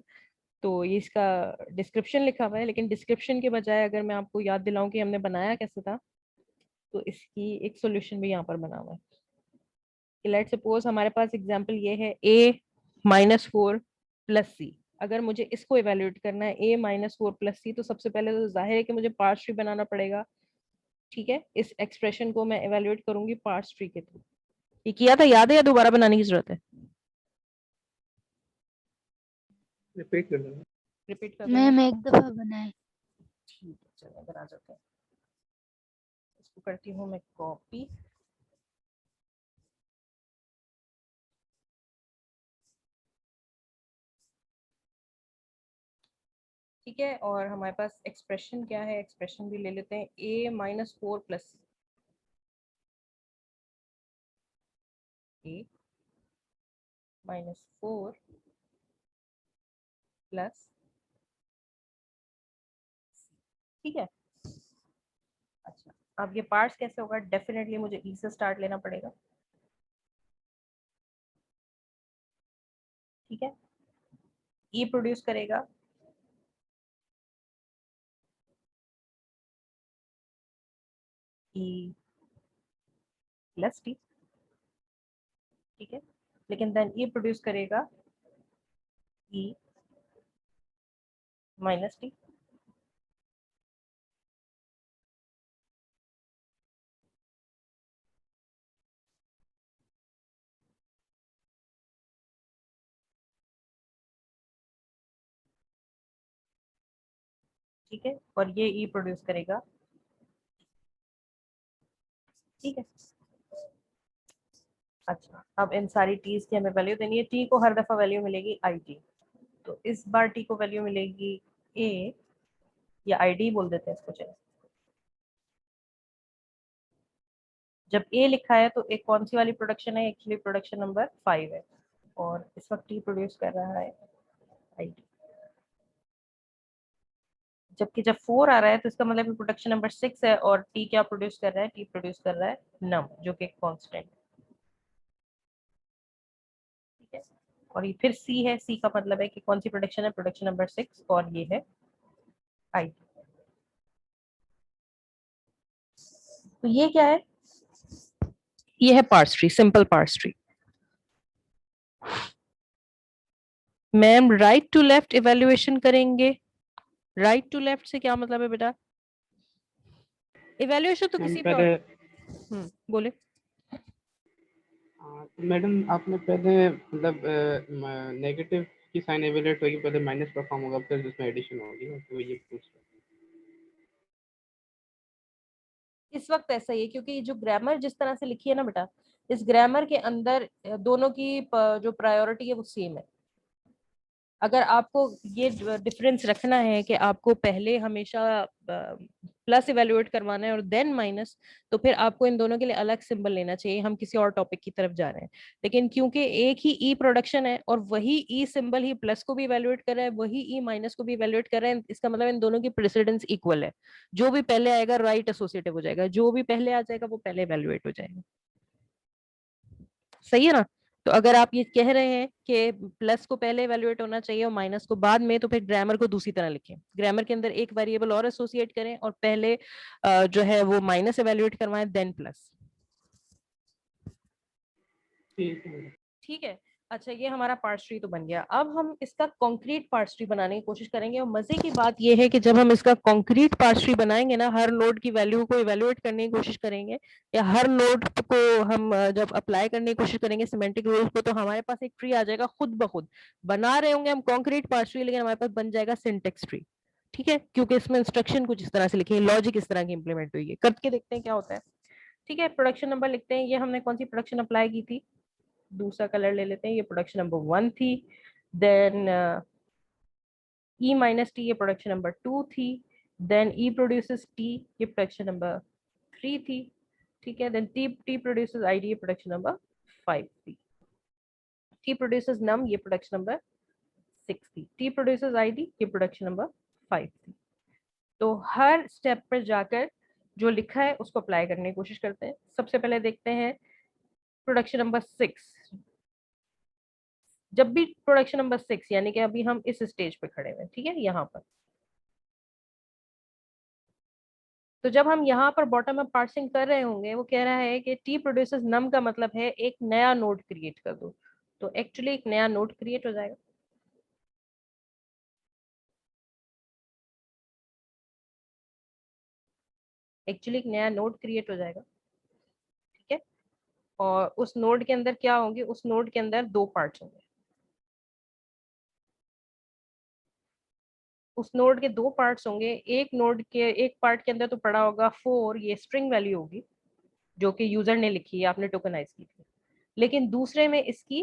तो ये इसका डिस्क्रिप्शन लिखा हुआ है, लेकिन डिस्क्रिप्शन के बजाय अगर मैं आपको याद दिलाऊं कि हमने बनाया कैसे था, तो इसकी एक सॉल्यूशन भी यहाँ पर बना हुआ है। लेट सपोज हमारे पास एग्जांपल ये है a-4 + c। अगर मुझे इसको इवेल्युएट करना है a-4 + c, तो सबसे पहले तो जाहिर है कि मुझे पार्स ट्री बनाना पड़ेगा। ठीक है, इस एक्सप्रेशन को मैं इवेल्युएट करूंगी पार्स ट्री के थ्रू। ये किया था, याद है या दोबारा बनाने की जरूरत है? रिपीट कर देना। रिपीट कर मैम एक दफा बनाए। ठीक है, चलो इधर आ जाते हैं। इसको करती हूँ मैं कॉपी। ठीक है, और हमारे पास एक्सप्रेशन क्या है, एक्सप्रेशन भी ले लेते हैं a-4 + c। a-4 + c। ठीक है, अच्छा अब ये पार्ट्स कैसे होगा, डेफिनेटली मुझे ई से स्टार्ट लेना पड़ेगा। ठीक है, ई प्रोड्यूस करेगा ई + t। ठीक है, लेकिन देन ई प्रोड्यूस करेगा ई माइनस टी। ठीक है, और ये ई प्रोड्यूस करेगा। ठीक है, अच्छा अब इन सारी टीज की हमें वैल्यू देनी है। टी को हर दफा वैल्यू मिलेगी आई टी, तो इस बार टी को वैल्यू मिलेगी ए, या आई डी बोल देते हैं इसको। चलिए, जब ए लिखा है तो एक कौन सी वाली प्रोडक्शन है? एक्चुअली प्रोडक्शन नंबर 5 है, और इस वक्त टी प्रोड्यूस कर रहा है आई डी। जबकि जब 4 आ रहा है तो इसका मतलब प्रोडक्शन नंबर 6 है, और टी क्या प्रोड्यूस कर रहा है? टी प्रोड्यूस कर रहा है नम, जो कि कांस्टेंट। ठीक है, और ये फिर सी है। सी का मतलब है कि कौन सी प्रोडक्शन है? प्रोडक्शन नंबर 6, और ये है आई। तो ये क्या है? ये है parse tree, simple parse tree. Ma'am right to left evaluation करेंगे। राइट टू लेफ्ट से क्या मतलब है बेटा? इवैल्यूएशन तो किसी भी और बोले। मैडम आपने पहले मतलब नेगेटिव की साइन एवेलेट होगी, पहले माइनस परफॉर्म होगा, फिर उसमें एडिशन होगी, तो ये पूछ रहा हूँ। इस वक्त ऐसा ही है, क्योंकि जो ग्रामर जिस तरह से लिखी है ना बेटा, इस ग्रामर के अंदर दोनों की जो प्रायोरिटी है वो सेम है। अगर आपको ये डिफरेंस रखना है कि आपको पहले हमेशा प्लस इवेल्युएट करवाना है और देन माइनस, तो फिर आपको इन दोनों के लिए अलग सिंबल लेना चाहिए। हम किसी और टॉपिक की तरफ जा रहे हैं, लेकिन क्योंकि एक ही ई प्रोडक्शन है और वही ई सिंबल ही प्लस को भी इवेल्युएट कर रहा है, वही ई माइनस को भी इवेल्युएट कर रहा है, इसका मतलब इन दोनों की प्रेसिडेंस इक्वल है। जो भी पहले आएगा राइट एसोसिएटिव हो जाएगा, जो भी पहले आ जाएगा वो पहले इवेल्युएट हो जाएगा। सही है ना? तो अगर आप ये कह रहे हैं कि प्लस को पहले इवेल्युएट होना चाहिए और माइनस को बाद में, तो फिर ग्रामर को दूसरी तरह लिखें। ग्रामर के अंदर एक वेरिएबल और एसोसिएट करें और पहले जो है वो माइनस इवेल्युएट करवाएं, देन प्लस। ठीक है। ठीक है, अच्छा ये हमारा पार्स ट्री तो बन गया। अब हम इसका कॉन्क्रीट पार्स ट्री बनाने की कोशिश करेंगे, और मजे की बात ये है कि जब हम इसका कॉन्क्रीट पार्स ट्री बनाएंगे ना, हर नोड की वैल्यू को इवेल्युएट करने की कोशिश करेंगे, या हर नोड को हम जब अप्लाई करने की कोशिश करेंगे सिमेंटिक रूल्स को, तो हमारे पास एक ट्री आ जाएगा खुद ब खुद। बना रहे होंगे हम कॉन्क्रीट पार्स ट्री, लेकिन हमारे पास बन जाएगा सिंटेक्स ट्री। ठीक है, क्योंकि इसमें इंस्ट्रक्शन कुछ इस तरह से लिखे हैं, लॉजिक इस तरह की इंप्लीमेंट हुई है। करके देखते हैं क्या होता है। ठीक है, प्रोडक्शन नंबर लिखते हैं। ये हमने कौन सी प्रोडक्शन अप्लाई की थी? दूसरा कलर ले लेते हैं, ये प्रोडक्शन नंबर 1 थी। देन ई माइनस टी, ये प्रोडक्शन नंबर 2 थी। देन ई प्रोड्यूसेस टी, ये प्रोडक्शन नंबर 3 थी। ठीक है, देन टी प्रोड्यूसेस आईडी, ये प्रोडक्शन नंबर 5 थी। टी प्रोड्यूसेस नम, ये प्रोडक्शन नंबर 6 थी। टी प्रोड्यूसेस आईडी, ये प्रोडक्शन नंबर 5 थी। तो हर स्टेप पर जाकर जो लिखा है उसको अप्लाई करने की कोशिश करते हैं। सबसे पहले देखते हैं प्रोडक्शन नंबर 6। जब भी प्रोडक्शन नंबर 6, यानी कि अभी हम इस स्टेज पे खड़े हैं, ठीक है, यहाँ पर, तो जब हम यहाँ पर बॉटम अप पार्सिंग कर रहे होंगे, वो कह रहा है कि टी प्रोड्यूसेस नम का मतलब है एक नया नोड क्रिएट कर दो। तो एक्चुअली एक नया नोड क्रिएट हो जाएगा। एक्चुअली एक नया नोड क्रिएट हो जाएगा। ठीक है, और उस नोड के अंदर क्या होंगे? उस नोड के अंदर 2 पार्ट्स होंगे। उस नोड के 2 पार्ट्स होंगे। एक नोड के एक पार्ट के अंदर तो पड़ा होगा 4, ये स्ट्रिंग वैल्यू होगी जो कि यूजर ने लिखी है, आपने टोकनाइज की थी। लेकिन दूसरे में इसकी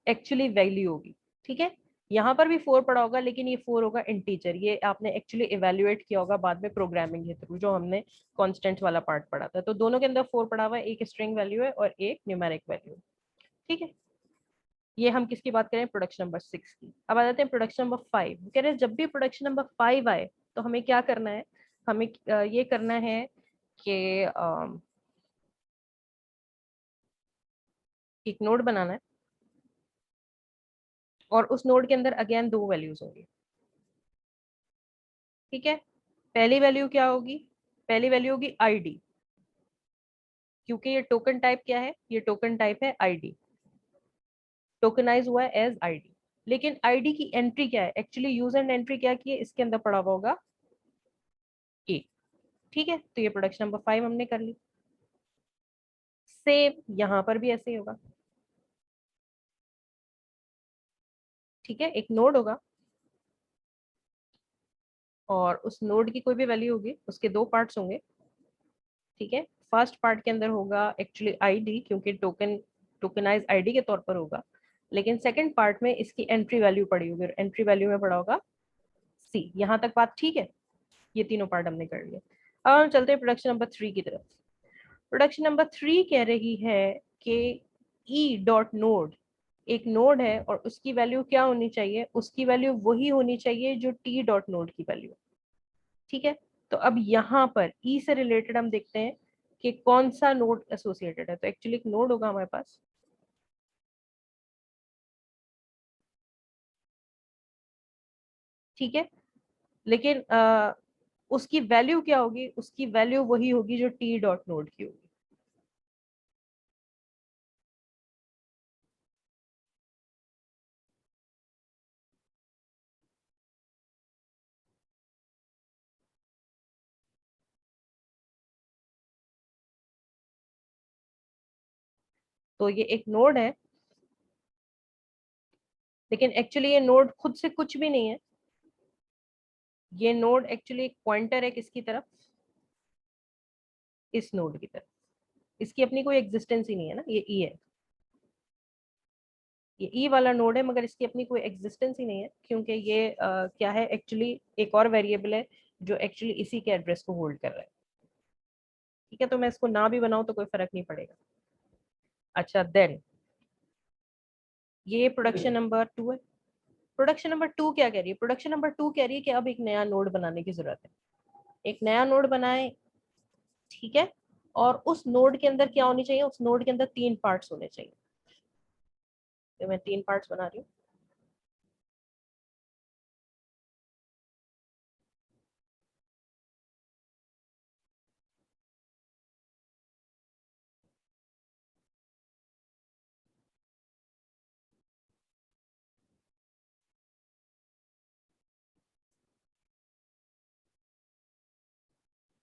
एक्चुअली वैल्यू होगी। ठीक है, यहाँ पर भी 4 पड़ा होगा, लेकिन ये 4 होगा इंटीजर। ये आपने एक्चुअली इवेल्युएट किया होगा बाद में प्रोग्रामिंग के थ्रू, जो हमने कॉन्स्टेंट्स वाला पार्ट पढ़ा था। तो दोनों के अंदर 4 पड़ा हुआ है, एक स्ट्रिंग वैल्यू है और एक न्यूमेरिक वैल्यू। ठीक है, ये हम किसकी बात करें? प्रोडक्शन नंबर 6 की। अब आ जाते हैं प्रोडक्शन नंबर 5। कह रहे हैं जब भी प्रोडक्शन नंबर 5 आए तो हमें क्या करना है? हमें ये करना है कि एक नोड बनाना है, और उस नोड के अंदर अगेन 2 वैल्यूज होंगी। ठीक है, पहली वैल्यू क्या होगी? पहली वैल्यू होगी आईडी, क्योंकि ये टोकन टाइप क्या है? ये टोकन टाइप है आईडी, टोकनाइज हुआ है एज आईडी। लेकिन आईडी की एंट्री क्या है, एक्चुअली यूजर ने एंट्री क्या की है, इसके अंदर पड़ा हुआ होगा ए। ठीक है, तो ये प्रोडक्शन नंबर 5 हमने कर ली। सेम यहां पर भी ऐसे ही होगा। ठीक है, एक नोड होगा और उस नोड की कोई भी वैल्यू होगी, उसके दो पार्ट्स होंगे। ठीक है, फर्स्ट पार्ट के अंदर होगा एक्चुअली आईडी, क्योंकि टोकनाइज आईडी के तौर पर होगा। लेकिन सेकंड पार्ट में इसकी एंट्री वैल्यू पड़ी होगी और एंट्री वैल्यू में पड़ा होगा सी। यहां तक बात ठीक है, ये तीनों पार्ट हमने कर लिए। अब हम चलते हैं प्रोडक्शन नंबर 3 की तरफ। प्रोडक्शन नंबर 3 कह रही है कि ई डॉट नोड एक नोड है और उसकी वैल्यू क्या होनी चाहिए, उसकी वैल्यू वही होनी चाहिए जो टी डॉट नोड की वैल्यू। ठीक है, तो अब यहाँ पर ई से रिलेटेड हम देखते हैं कि कौन सा नोड एसोसिएटेड है। तो एक्चुअली एक नोड होगा हमारे पास, ठीक है, लेकिन उसकी वैल्यू क्या होगी, उसकी वैल्यू वही होगी जो टी डॉट नोड की होगी। तो ये एक नोड है, लेकिन एक्चुअली ये नोड खुद से कुछ भी नहीं है। ये नोड एक्चुअली एक पॉइंटर है किसकी तरफ, इस नोड की तरफ। इसकी अपनी कोई एग्जिस्टेंस ही नहीं है ना, ये ई है, ये ई वाला नोड है, मगर इसकी अपनी कोई एग्जिस्टेंस ही नहीं है, क्योंकि ये क्या है एक्चुअली एक और वेरिएबल है जो एक्चुअली इसी के एड्रेस को होल्ड कर रहा है। ठीक है, तो मैं इसको ना भी बनाऊं तो कोई फर्क नहीं पड़ेगा। अच्छा, देन ये प्रोडक्शन नंबर 2 है। प्रोडक्शन नंबर 2 क्या कह रही है, प्रोडक्शन नंबर 2 कह रही है कि अब एक नया नोड बनाने की जरूरत है। एक नया नोड बनाए, ठीक है, और उस नोड के अंदर क्या होनी चाहिए, उस नोड के अंदर 3 पार्ट्स होने चाहिए। तो मैं 3 पार्ट्स बना रही हूँ।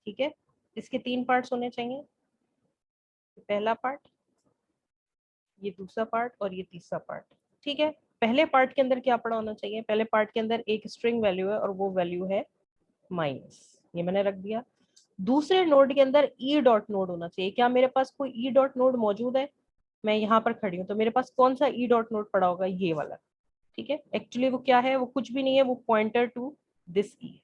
ठीक है, इसके 3 पार्ट्स होने चाहिए। पहला पार्ट, ये दूसरा पार्ट और ये तीसरा पार्ट। ठीक है, पहले पार्ट के अंदर क्या पड़ा होना चाहिए, पहले पार्ट के अंदर एक स्ट्रिंग वैल्यू है और वो वैल्यू है माइनस, ये मैंने रख दिया। दूसरे नोड के अंदर ई डॉट नोड होना चाहिए। क्या मेरे पास कोई ई डॉट नोड मौजूद है, मैं यहाँ पर खड़ी हूँ, तो मेरे पास कौन सा ई डॉट नोड पड़ा होगा, ये वाला। ठीक है, एक्चुअली वो क्या है, वो कुछ भी नहीं है, वो पॉइंटर टू दिस ई।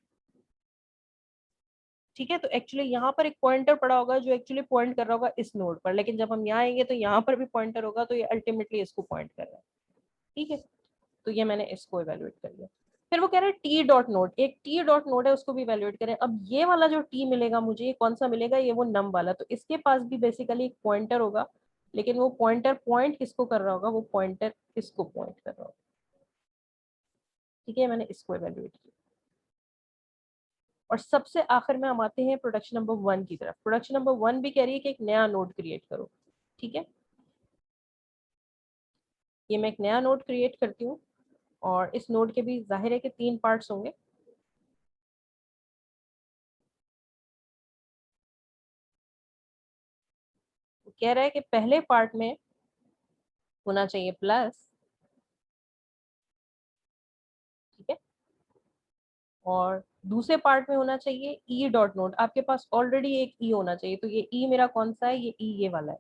ठीक है, तो एक्चुअली यहाँ पर एक पॉइंटर पड़ा होगा जो एक्चुअली पॉइंट कर रहा होगा इस नोड पर, लेकिन जब हम यहाँ आएंगे तो यहाँ पर भी पॉइंटर होगा, तो ये अल्टीमेटली इसको पॉइंट कर रहा है। ठीक है, तो ये मैंने इसको इवेल्युएट कर लिया। फिर वो कह रहा है टी डॉट नोड, एक टी डॉट नोड है, उसको भी इवेल्युएट करें। अब ये वाला जो टी मिलेगा मुझे, ये कौन सा मिलेगा, ये वो नम वाला। तो इसके पास भी बेसिकली एक पॉइंटर होगा, लेकिन वो पॉइंटर पॉइंट किसको कर रहा होगा, वो पॉइंटर किसको पॉइंट कर रहा होगा। ठीक है, मैंने इसको इवेल्युएट किया। और सबसे आखिर में हम आते हैं प्रोडक्शन नंबर 1 की तरफ। प्रोडक्शन नंबर 1 भी कह रही है कि एक नया नोड क्रिएट करो। ठीक है, ये मैं एक नया नोड क्रिएट करती हूँ और इस नोड के भी जाहिर है कि 3 पार्ट्स होंगे। कह रहा है कि पहले पार्ट में होना चाहिए प्लस, ठीक है, और दूसरे पार्ट में होना चाहिए ई डॉट नोड। आपके पास ऑलरेडी एक ई होना चाहिए, तो ये ई मेरा कौन सा है, ये ई ये वाला है।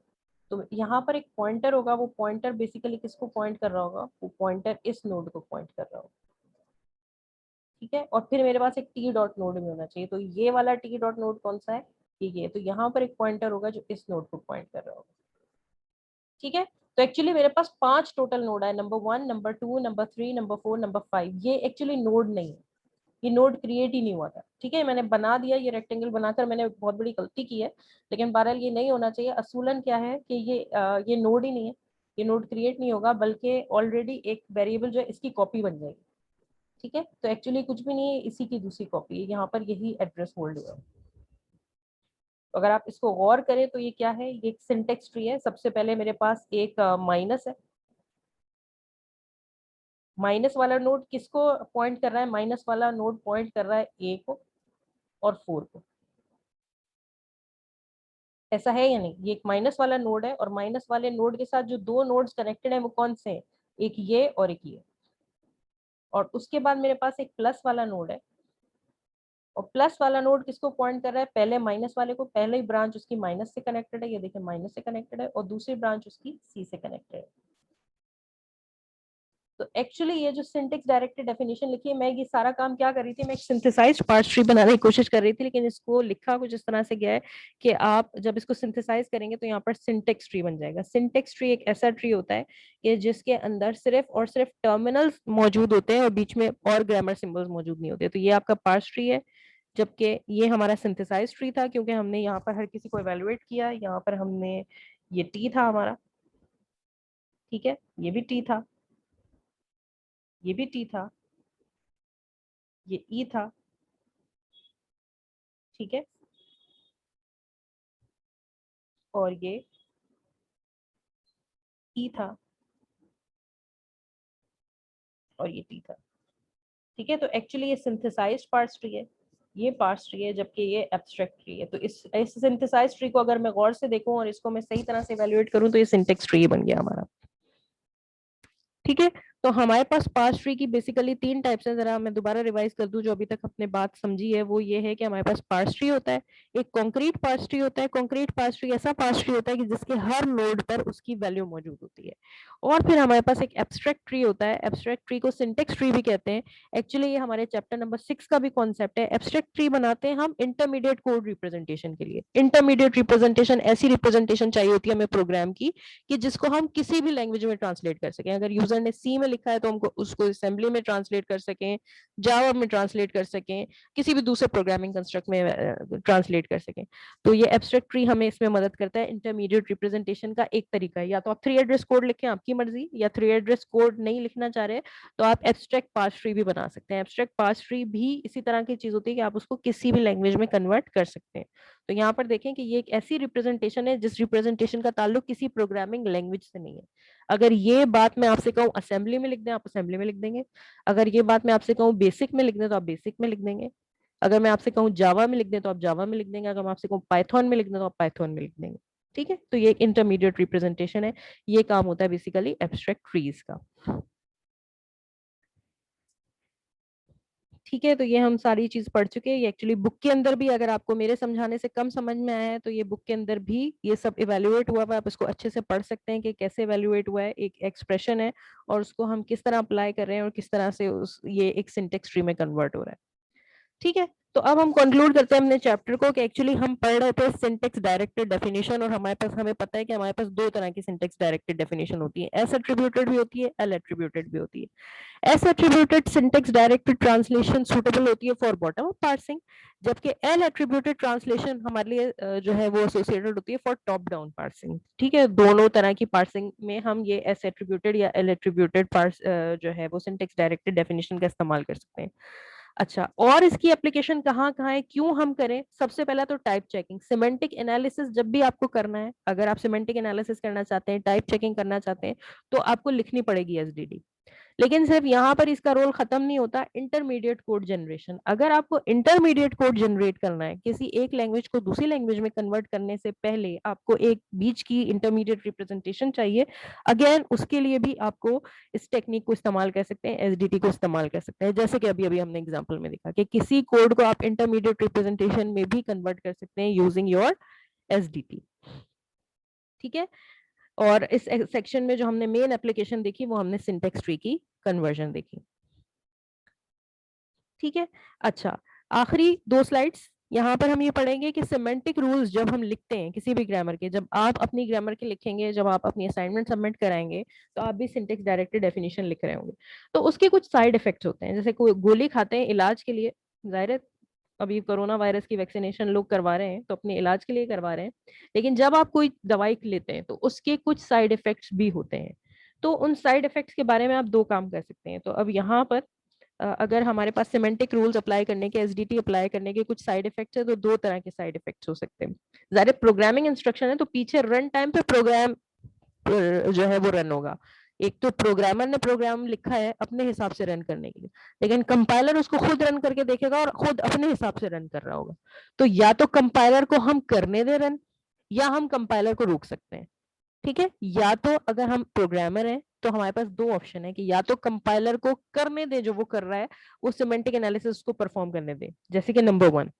तो यहाँ पर एक पॉइंटर होगा, वो पॉइंटर बेसिकली किसको पॉइंट कर रहा होगा, वो पॉइंटर इस नोड को पॉइंट कर रहा होगा। ठीक है, और फिर मेरे पास एक टी डॉट नोड में होना चाहिए, तो ये वाला टी डॉट नोड कौन सा है, ये। तो यहाँ पर एक पॉइंटर होगा जो इस नोड को पॉइंट कर रहा होगा। ठीक है, तो एक्चुअली मेरे पास 5 टोटल नोड है, number 1, number 2, number 3, number 4, number 5। ये एक्चुअली नोड नहीं है, ये नोड क्रिएट ही नहीं हुआ था। ठीक है, मैंने बना दिया, ये रेक्टेंगल बनाकर मैंने बहुत बड़ी गलती की है, लेकिन बहरहाल ये नहीं होना चाहिए। असूलन क्या है कि ये नोड ही नहीं है, ये नोड क्रिएट नहीं होगा, बल्कि ऑलरेडी एक वेरिएबल जो है इसकी कॉपी बन जाएगी। ठीक है, तो एक्चुअली कुछ भी नहीं है, इसी की दूसरी कॉपी है, यहाँ पर यही एड्रेस होल्ड हुआ है। तो अगर आप इसको गौर करें तो ये क्या है, ये एक सिंटेक्स ट्री है। सबसे पहले मेरे पास एक माइनस है, माइनस वाला नोड किसको पॉइंट कर रहा है? माइनस वाला नोड पॉइंट कर रहा है ए को और 4 को। ऐसा है या नहीं? ये एक माइनस वाला नोड है और माइनस वाले नोड के साथ जो दो नोड्स कनेक्टेड है वो कौन से हैं? एक ये और एक ये। और उसके बाद मेरे पास एक प्लस वाला नोड है और प्लस वाला नोड किसको पॉइंट कर रहा है? पहले माइनस वाले को। पहले ब्रांच उसकी माइनस से कनेक्टेड है, ये देखिए माइनस से कनेक्टेड है, और दूसरी ब्रांच उसकी सी से कनेक्टेड है। तो एक्चुअली ये जो सिंटेक्स डायरेक्टेड डेफिनेशन लिखी है, मैं ये सारा काम क्या कर रही थी, मैं एक सिंथेसाइज्ड पार्स ट्री बनाने की कोशिश कर रही थी, लेकिन इसको लिखा कुछ इस तरह से गया है कि आप जब इसको सिंथेसाइज करेंगे तो यहाँ पर सिंटेक्स ट्री बन जाएगा। सिंटेक्स ट्री एक ऐसा ट्री होता है कि जिसके अंदर सिर्फ और सिर्फ टर्मिनल्स मौजूद होते हैं और बीच में और ग्रामर सिंबल्स मौजूद नहीं होते। तो ये आपका पार्स ट्री है, जबकि ये हमारा सिंथेसाइज ट्री था, क्योंकि हमने यहाँ पर हर किसी को इवेलुएट किया। यहाँ पर हमने ये टी था हमारा, ठीक है, ये भी टी था, ये भी टी था, ये ई था, ठीक है, और ये ई था और ये टी था, ठीक है। तो एक्चुअली ये सिंथेसाइज्ड पार्स ट्री है, ये पार्स ट्री है, जबकि ये एब्स्ट्रैक्ट ट्री है। तो इस सिंथेसाइज्ड ट्री को अगर मैं गौर से देखूं और इसको मैं सही तरह से इवैल्यूएट करूं तो ये सिंटेक्स ट्री बन गया हमारा, ठीक है। तो हमारे पास पार्स ट्री की बेसिकली 3 टाइप्स हैं। जरा मैं दोबारा रिवाइज कर दूं जो अभी तक अपने बात समझी है, वो ये है कि हमारे पास पार्स ट्री होता है, एक कॉन्क्रीट पार्स ट्री होता है। कॉन्क्रीट पार्स ट्री ऐसा पार्स ट्री होता है कि जिसके हर नोड पर उसकी वैल्यू मौजूद होती है। और फिर हमारे पास एक एब्स्ट्रैक्ट ट्री होता है, एब्स्ट्रैक्ट ट्री को सिंटेक्स ट्री भी कहते हैं। एक्चुअली ये हमारे चैप्टर नंबर 6 का भी कॉन्सेप्ट है। एब्स्ट्रैक्ट ट्री बनाते हैं हम इंटरमीडिएट कोड रिप्रेजेंटेशन के लिए। इंटरमीडिएट रिप्रेजेंटेशन ऐसी रिप्रेजेंटेशन चाहिए होती है हमें प्रोग्राम की कि जिसको हम किसी भी लैंग्वेज में ट्रांसलेट कर सकें। अगर यूजर ने सी में लिखा है तो हमको उसको असेंबली में ट्रांसलेट कर सकें, जावा में ट्रांसलेट कर सकें, किसी भी दूसरे प्रोग्रामिंग कंस्ट्रक्ट में ट्रांसलेट कर सकें। तो ये एब्स्ट्रैक्ट ट्री हमें इसमें मदद करता है। इंटरमीडिएट रिप्रेजेंटेशन का एक तरीका है, या तो आप 3 एड्रेस कोड लिखें, आपकी मर्जी, या 3 एड्रेस कोड नहीं लिखना चाह रहे तो आप एब्स्ट्रैक्ट पार्स ट्री भी बना सकते हैं। एब्स्ट्रैक्ट पार्स ट्री भी इसी तरह की चीज होती है कि आप उसको किसी भी लैंग्वेज में कन्वर्ट कर सकते हैं। तो यहाँ पर देखें कि ये एक ऐसी रिप्रेजेंटेशन है जिस रिप्रेजेंटेशन का ताल्लुक किसी प्रोग्रामिंग लैंग्वेज से नहीं है। अगर ये बात मैं आपसे कहूँ असेंबली में लिख दें, आप असेंबली में लिख देंगे। अगर ये बात मैं आपसे कहूँ बेसिक में लिख दें तो आप बेसिक में लिख देंगे। अगर मैं आपसे कहूँ जावा में लिख दें तो आप जावा में लिख देंगे। अगर मैं आपसे कहूँ पाइथन में लिख दें तो आप पाइथन में लिख देंगे, ठीक है। तो ये एक इंटरमीडिएट रिप्रेजेंटेशन है। ये काम होता है बेसिकली एब्स्ट्रैक्ट ट्रीज का, ठीक है। तो ये हम सारी चीज पढ़ चुके हैं। ये एक्चुअली बुक के अंदर भी, अगर आपको मेरे समझाने से कम समझ में आया है तो ये बुक के अंदर भी ये सब इवेल्युएट हुआ है। आप इसको अच्छे से पढ़ सकते हैं कि कैसे इवेल्युएट हुआ है। एक एक्सप्रेशन है और उसको हम किस तरह अप्लाई कर रहे हैं और किस तरह से ये एक सिंटेक्स ट्री में कन्वर्ट हो रहा है, ठीक है। तो अब हम कंक्लूड करते हैं अपने चैप्टर को कि एक्चुअली हम पढ़ रहे थे सिंटेक्स डायरेक्टेड डेफिनेशन, और हमें पता है कि हमारे पास 2 तरह की सिंटेक्स डायरेक्टेड डेफिनेशन होती है, एस एट्रीब्यूटेड भी होती है, एल एट्रीब्यूटेड भी होती है। S attributed syntax directed translation suitable होती है फॉर बॉटम अप पार्सिंग, जबकि एल एट्रीब्यूटेड ट्रांसलेशन हमारे लिए जो है वो एसोसिएटेड होती है फॉर टॉप डाउन पार्सिंग, ठीक है। दोनों तरह की पार्सिंग में हम ये एस एट्रीब्यूटेड या एल एट्रीब्यूटेड जो है वो सिंटेक्स डायरेक्टेड डेफिनेशन का इस्तेमाल कर सकते हैं। अच्छा, और इसकी एप्लीकेशन कहाँ कहाँ है, क्यों हम करें? सबसे पहला तो टाइप चेकिंग, सिमेंटिक एनालिसिस जब भी आपको करना है, अगर आप सिमेंटिक एनालिसिस करना चाहते हैं, टाइप चेकिंग करना चाहते हैं, तो आपको लिखनी पड़ेगी एसडीडी। लेकिन सिर्फ यहाँ पर इसका रोल खत्म नहीं होता, इंटरमीडिएट कोड जनरेशन। अगर आपको इंटरमीडिएट कोड जनरेट करना है, किसी एक लैंग्वेज को दूसरी लैंग्वेज में कन्वर्ट करने से पहले आपको एक बीच की इंटरमीडिएट रिप्रेजेंटेशन चाहिए। अगेन उसके लिए भी आपको इस टेक्निक को इस्तेमाल कर सकते हैं, एसडीटी को इस्तेमाल कर सकते हैं, जैसे कि अभी अभी हमने एग्जाम्पल में देखा कि किसी कोड को आप इंटरमीडिएट रिप्रेजेंटेशन में भी कन्वर्ट कर सकते हैं यूजिंग योर एसडीटी, ठीक है। और इस सेक्शन में जो हमने मेन एप्लीकेशन देखी वो हमने सिंटेक्स ट्री की कन्वर्जन देखी, ठीक है। अच्छा, आखिरी 2 स्लाइड्स यहाँ पर हम ये पढ़ेंगे कि सिमेंटिक रूल्स जब हम लिखते हैं किसी भी ग्रामर के, जब आप अपनी ग्रामर के लिखेंगे, जब आप अपनी असाइनमेंट सबमिट कराएंगे तो आप भी सिंटेक्स डायरेक्टेड डेफिनेशन लिख रहे होंगे, तो उसके कुछ साइड इफेक्ट्स होते हैं। जैसे कोई गोली खाते हैं इलाज के लिए, जाहिर है अभी कोरोना वायरस की वैक्सीनेशन लोग करवा रहे हैं तो अपने इलाज के लिए करवा रहे हैं, लेकिन जब आप कोई दवाई लेते हैं तो उसके कुछ साइड इफेक्ट्स भी होते हैं। तो उन साइड इफेक्ट्स के बारे में आप 2 काम कर सकते हैं। तो अब यहाँ पर अगर हमारे पास सिमेंटिक रूल्स अप्लाई करने के, एसडीटी अप्लाई करने के कुछ साइड इफेक्ट्स है, तो 2 तरह के साइड इफेक्ट्स हो सकते हैं। ज़ाहिर प्रोग्रामिंग इंस्ट्रक्शन है तो पीछे रन टाइम पे प्रोग्राम जो है वो रन होगा, एक तो प्रोग्रामर ने प्रोग्राम लिखा है अपने हिसाब से रन करने के लिए, लेकिन कंपाइलर उसको खुद रन करके देखेगा और खुद अपने हिसाब से रन कर रहा होगा। तो या तो कंपाइलर को हम करने दे रन, या हम कंपाइलर को रोक सकते हैं। ठीक है, या तो अगर हम प्रोग्रामर हैं तो हमारे पास दो ऑप्शन है कि या तो कंपाइलर को करने दे जो वो कर रहा है, वो सिमेंटिक एनालिसिस को परफॉर्म करने दे, जैसे कि नंबर 1।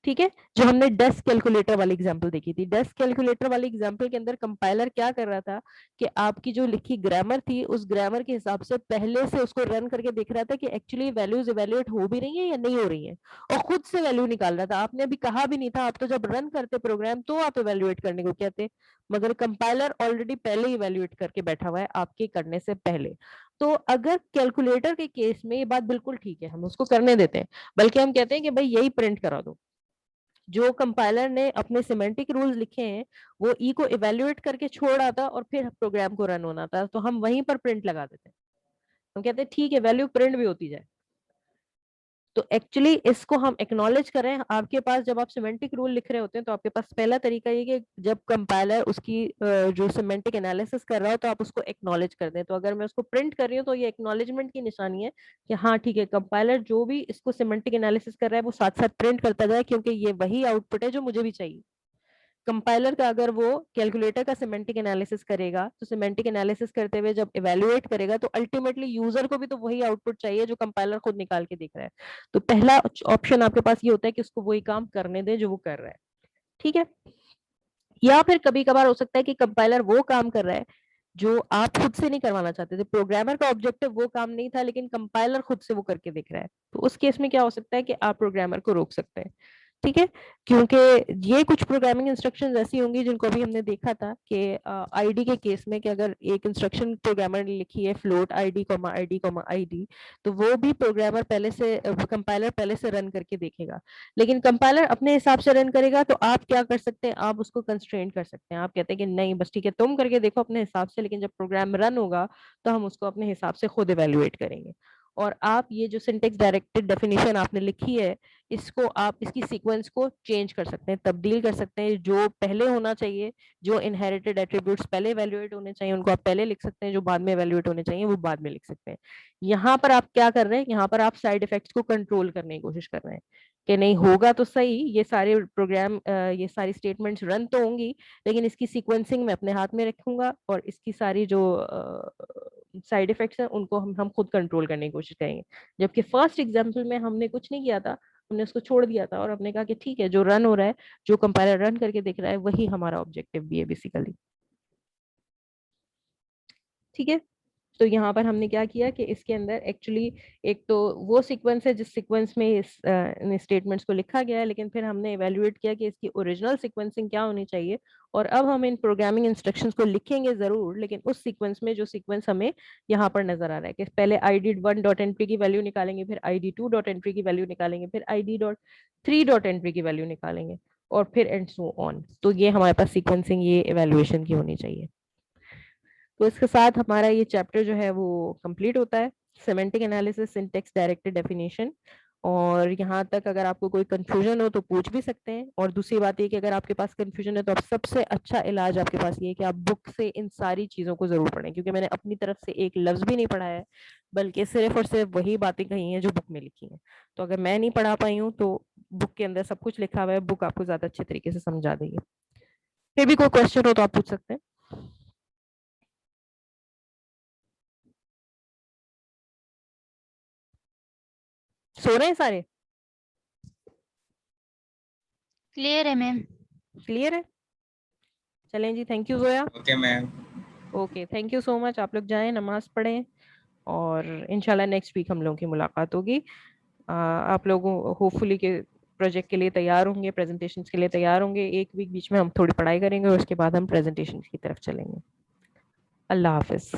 ठीक है, जो हमने डेस्क कैलकुलेटर वाली एग्जांपल देखी थी, डेस्क कैलकुलेटर वाली एग्जांपल के अंदर कंपाइलर क्या कर रहा था कि आपकी जो लिखी ग्रामर थी उस ग्रामर के हिसाब से पहले से उसको रन करके देख रहा था कि एक्चुअली वैल्यूज इवैल्यूएट हो भी रही है या नहीं हो रही है, और खुद से वैल्यू निकाल रहा था। आपने अभी कहा भी नहीं था, आप तो जब रन करते प्रोग्राम तो आप इवैल्यूएट करने को कहते, मगर कंपाइलर ऑलरेडी पहले ही इवैल्यूएट करके बैठा हुआ है आपके करने से पहले। तो अगर कैलकुलेटर के केस में ये बात बिल्कुल ठीक है, हम उसको करने देते हैं, बल्कि हम कहते हैं कि भाई यही प्रिंट करा दो। जो कंपाइलर ने अपने सिमेंटिक रूल्स लिखे हैं वो ई को इवेल्युएट करके छोड़ रहा था और फिर प्रोग्राम को रन होना था, तो हम वहीं पर प्रिंट लगा देते हैं। हम कहते हैं ठीक है, वैल्यू प्रिंट भी होती जाए। तो एक्चुअली इसको हम एक्नॉलेज करें, आपके पास जब आप सिमेंटिक रूल लिख रहे होते हैं तो आपके पास पहला तरीका ये कि जब कंपाइलर उसकी जो सिमेंटिक एनालिसिस कर रहा हो तो आप उसको एक्नॉलेज कर दें। तो अगर मैं उसको प्रिंट कर रही हूँ तो ये एक्नॉलेजमेंट की निशानी है कि हाँ ठीक है, कंपाइलर जो भी इसको सिमेंटिक एनालिसिस कर रहा है वो साथ साथ प्रिंट करता जाए, क्योंकि ये वही आउटपुट है जो मुझे भी चाहिए। कंपाइलर का अगर वो कैलकुलेटर का सिमेंटिक एनालिसिस करेगा तो सिमेंटिक एनालिसिस करते हुए जब इवैल्यूएट करेगा तो अल्टीमेटली यूजर को भी तो वही आउटपुट चाहिए जो कंपाइलर खुद निकाल के दिख रहा है। तो पहला ऑप्शन आपके पास ये होता है कि उसको वही काम करने दे जो वो कर रहा है। ठीक है, या फिर कभी कभार हो सकता है कि कंपाइलर वो काम कर रहा है जो आप खुद से नहीं करवाना चाहते थे, प्रोग्रामर का ऑब्जेक्टिव वो काम नहीं था लेकिन कंपाइलर खुद से वो करके दिख रहा है। तो उस केस में क्या हो सकता है कि आप प्रोग्रामर को रोक सकते हैं। ठीक है, क्योंकि ये कुछ प्रोग्रामिंग इंस्ट्रक्शंस ऐसी होंगी जिनको अभी हमने देखा था कि आईडी के केस में कि अगर एक इंस्ट्रक्शन प्रोग्रामर ने लिखी है float ID comma ID comma ID, तो वो भी प्रोग्रामर पहले से कंपाइलर पहले से रन करके देखेगा, लेकिन कंपाइलर अपने हिसाब से रन करेगा। तो आप क्या कर सकते हैं, आप उसको कंस्ट्रेंट कर सकते हैं। आप कहते हैं कि नहीं बस ठीक है तुम करके देखो अपने हिसाब से, लेकिन जब प्रोग्राम रन होगा तो हम उसको अपने हिसाब से खुद इवेल्युएट करेंगे। और आप ये जो सिंटेक्स डायरेक्टेड डेफिनेशन आपने लिखी है इसको आप इसकी सीक्वेंस को चेंज कर सकते हैं, तब्दील कर सकते हैं। जो पहले होना चाहिए, जो इनहेरिटेड एट्रीब्यूट्स पहले इवैल्यूएट होने चाहिए उनको आप पहले लिख सकते हैं, जो बाद में इवैल्यूएट होने चाहिए वो बाद में लिख सकते हैं। यहाँ पर आप क्या कर रहे हैं, यहाँ पर आप साइड इफेक्ट्स को कंट्रोल करने की कोशिश कर रहे हैं कि नहीं होगा तो सही, ये सारे प्रोग्राम ये सारी स्टेटमेंट्स रन तो होंगी लेकिन इसकी सीक्वेंसिंग मैं अपने हाथ में रखूंगा और इसकी सारी जो साइड इफेक्ट्स हैं उनको हम खुद कंट्रोल करने की कोशिश करेंगे। जबकि फर्स्ट एग्जाम्पल में हमने कुछ नहीं किया था, हमने उसको छोड़ दिया था और हमने कहा कि ठीक है जो रन हो रहा है, जो कंपाइलर रन करके दिख रहा है वही हमारा ऑब्जेक्टिव भी है बेसिकली। ठीक है, तो यहाँ पर हमने क्या किया कि इसके अंदर एक्चुअली एक तो वो सीक्वेंस है जिस सीक्वेंस में इस स्टेटमेंट्स को लिखा गया है, लेकिन फिर हमने इवेल्युएट किया कि इसकी ओरिजिनल सीक्वेंसिंग क्या होनी चाहिए। और अब हम इन प्रोग्रामिंग इंस्ट्रक्शंस को लिखेंगे जरूर, लेकिन उस सीक्वेंस में जो सीक्वेंस हमें यहाँ पर नजर आ रहा है कि पहले id1.entry की वैल्यू निकालेंगे, फिर id2.entry की वैल्यू निकालेंगे, फिर id.3.entry की वैल्यू निकालेंगे और फिर एंड सो ऑन। तो ये हमारे पास सीक्वेंसिंग ये इवेल्युएशन की होनी चाहिए। तो इसके साथ हमारा ये चैप्टर जो है वो कंप्लीट होता है, semantic analysis syntax directed definition. और यहाँ तक अगर आपको कोई कंफ्यूजन हो तो पूछ भी सकते हैं। और दूसरी बात ये कि अगर आपके पास कंफ्यूजन है तो आप सबसे अच्छा इलाज आपके पास ये है कि आप बुक से इन सारी चीज़ों को जरूर पढ़ें, क्योंकि मैंने अपनी तरफ से एक लफ्ज़ भी नहीं पढ़ा है, बल्कि सिर्फ और सिर्फ वही बातें कही हैं जो बुक में लिखी हैं। तो अगर मैं नहीं पढ़ा पाई हूँ तो बुक के अंदर सब कुछ लिखा हुआ है, बुक आपको ज़्यादा अच्छे तरीके से समझा देगी। फिर भी कोई क्वेश्चन हो तो आप पूछ सकते हैं। सो रहे हैं सारे? क्लियर है मैम। क्लियर है, चलें जी। Thank you Zoya. Okay ma'am. Okay, thank you so much. आप लोग जाएं, नमाज पढ़ें और इंशाल्लाह नेक्स्ट वीक हम लोगों की मुलाकात होगी। आप लोग होपफुली के प्रोजेक्ट के लिए तैयार होंगे, प्रेजेंटेशंस के लिए तैयार होंगे। एक वीक बीच में हम थोड़ी पढ़ाई करेंगे और उसके बाद हम प्रेजेंटेशंस की तरफ चलेंगे। अल्लाह हाफिज।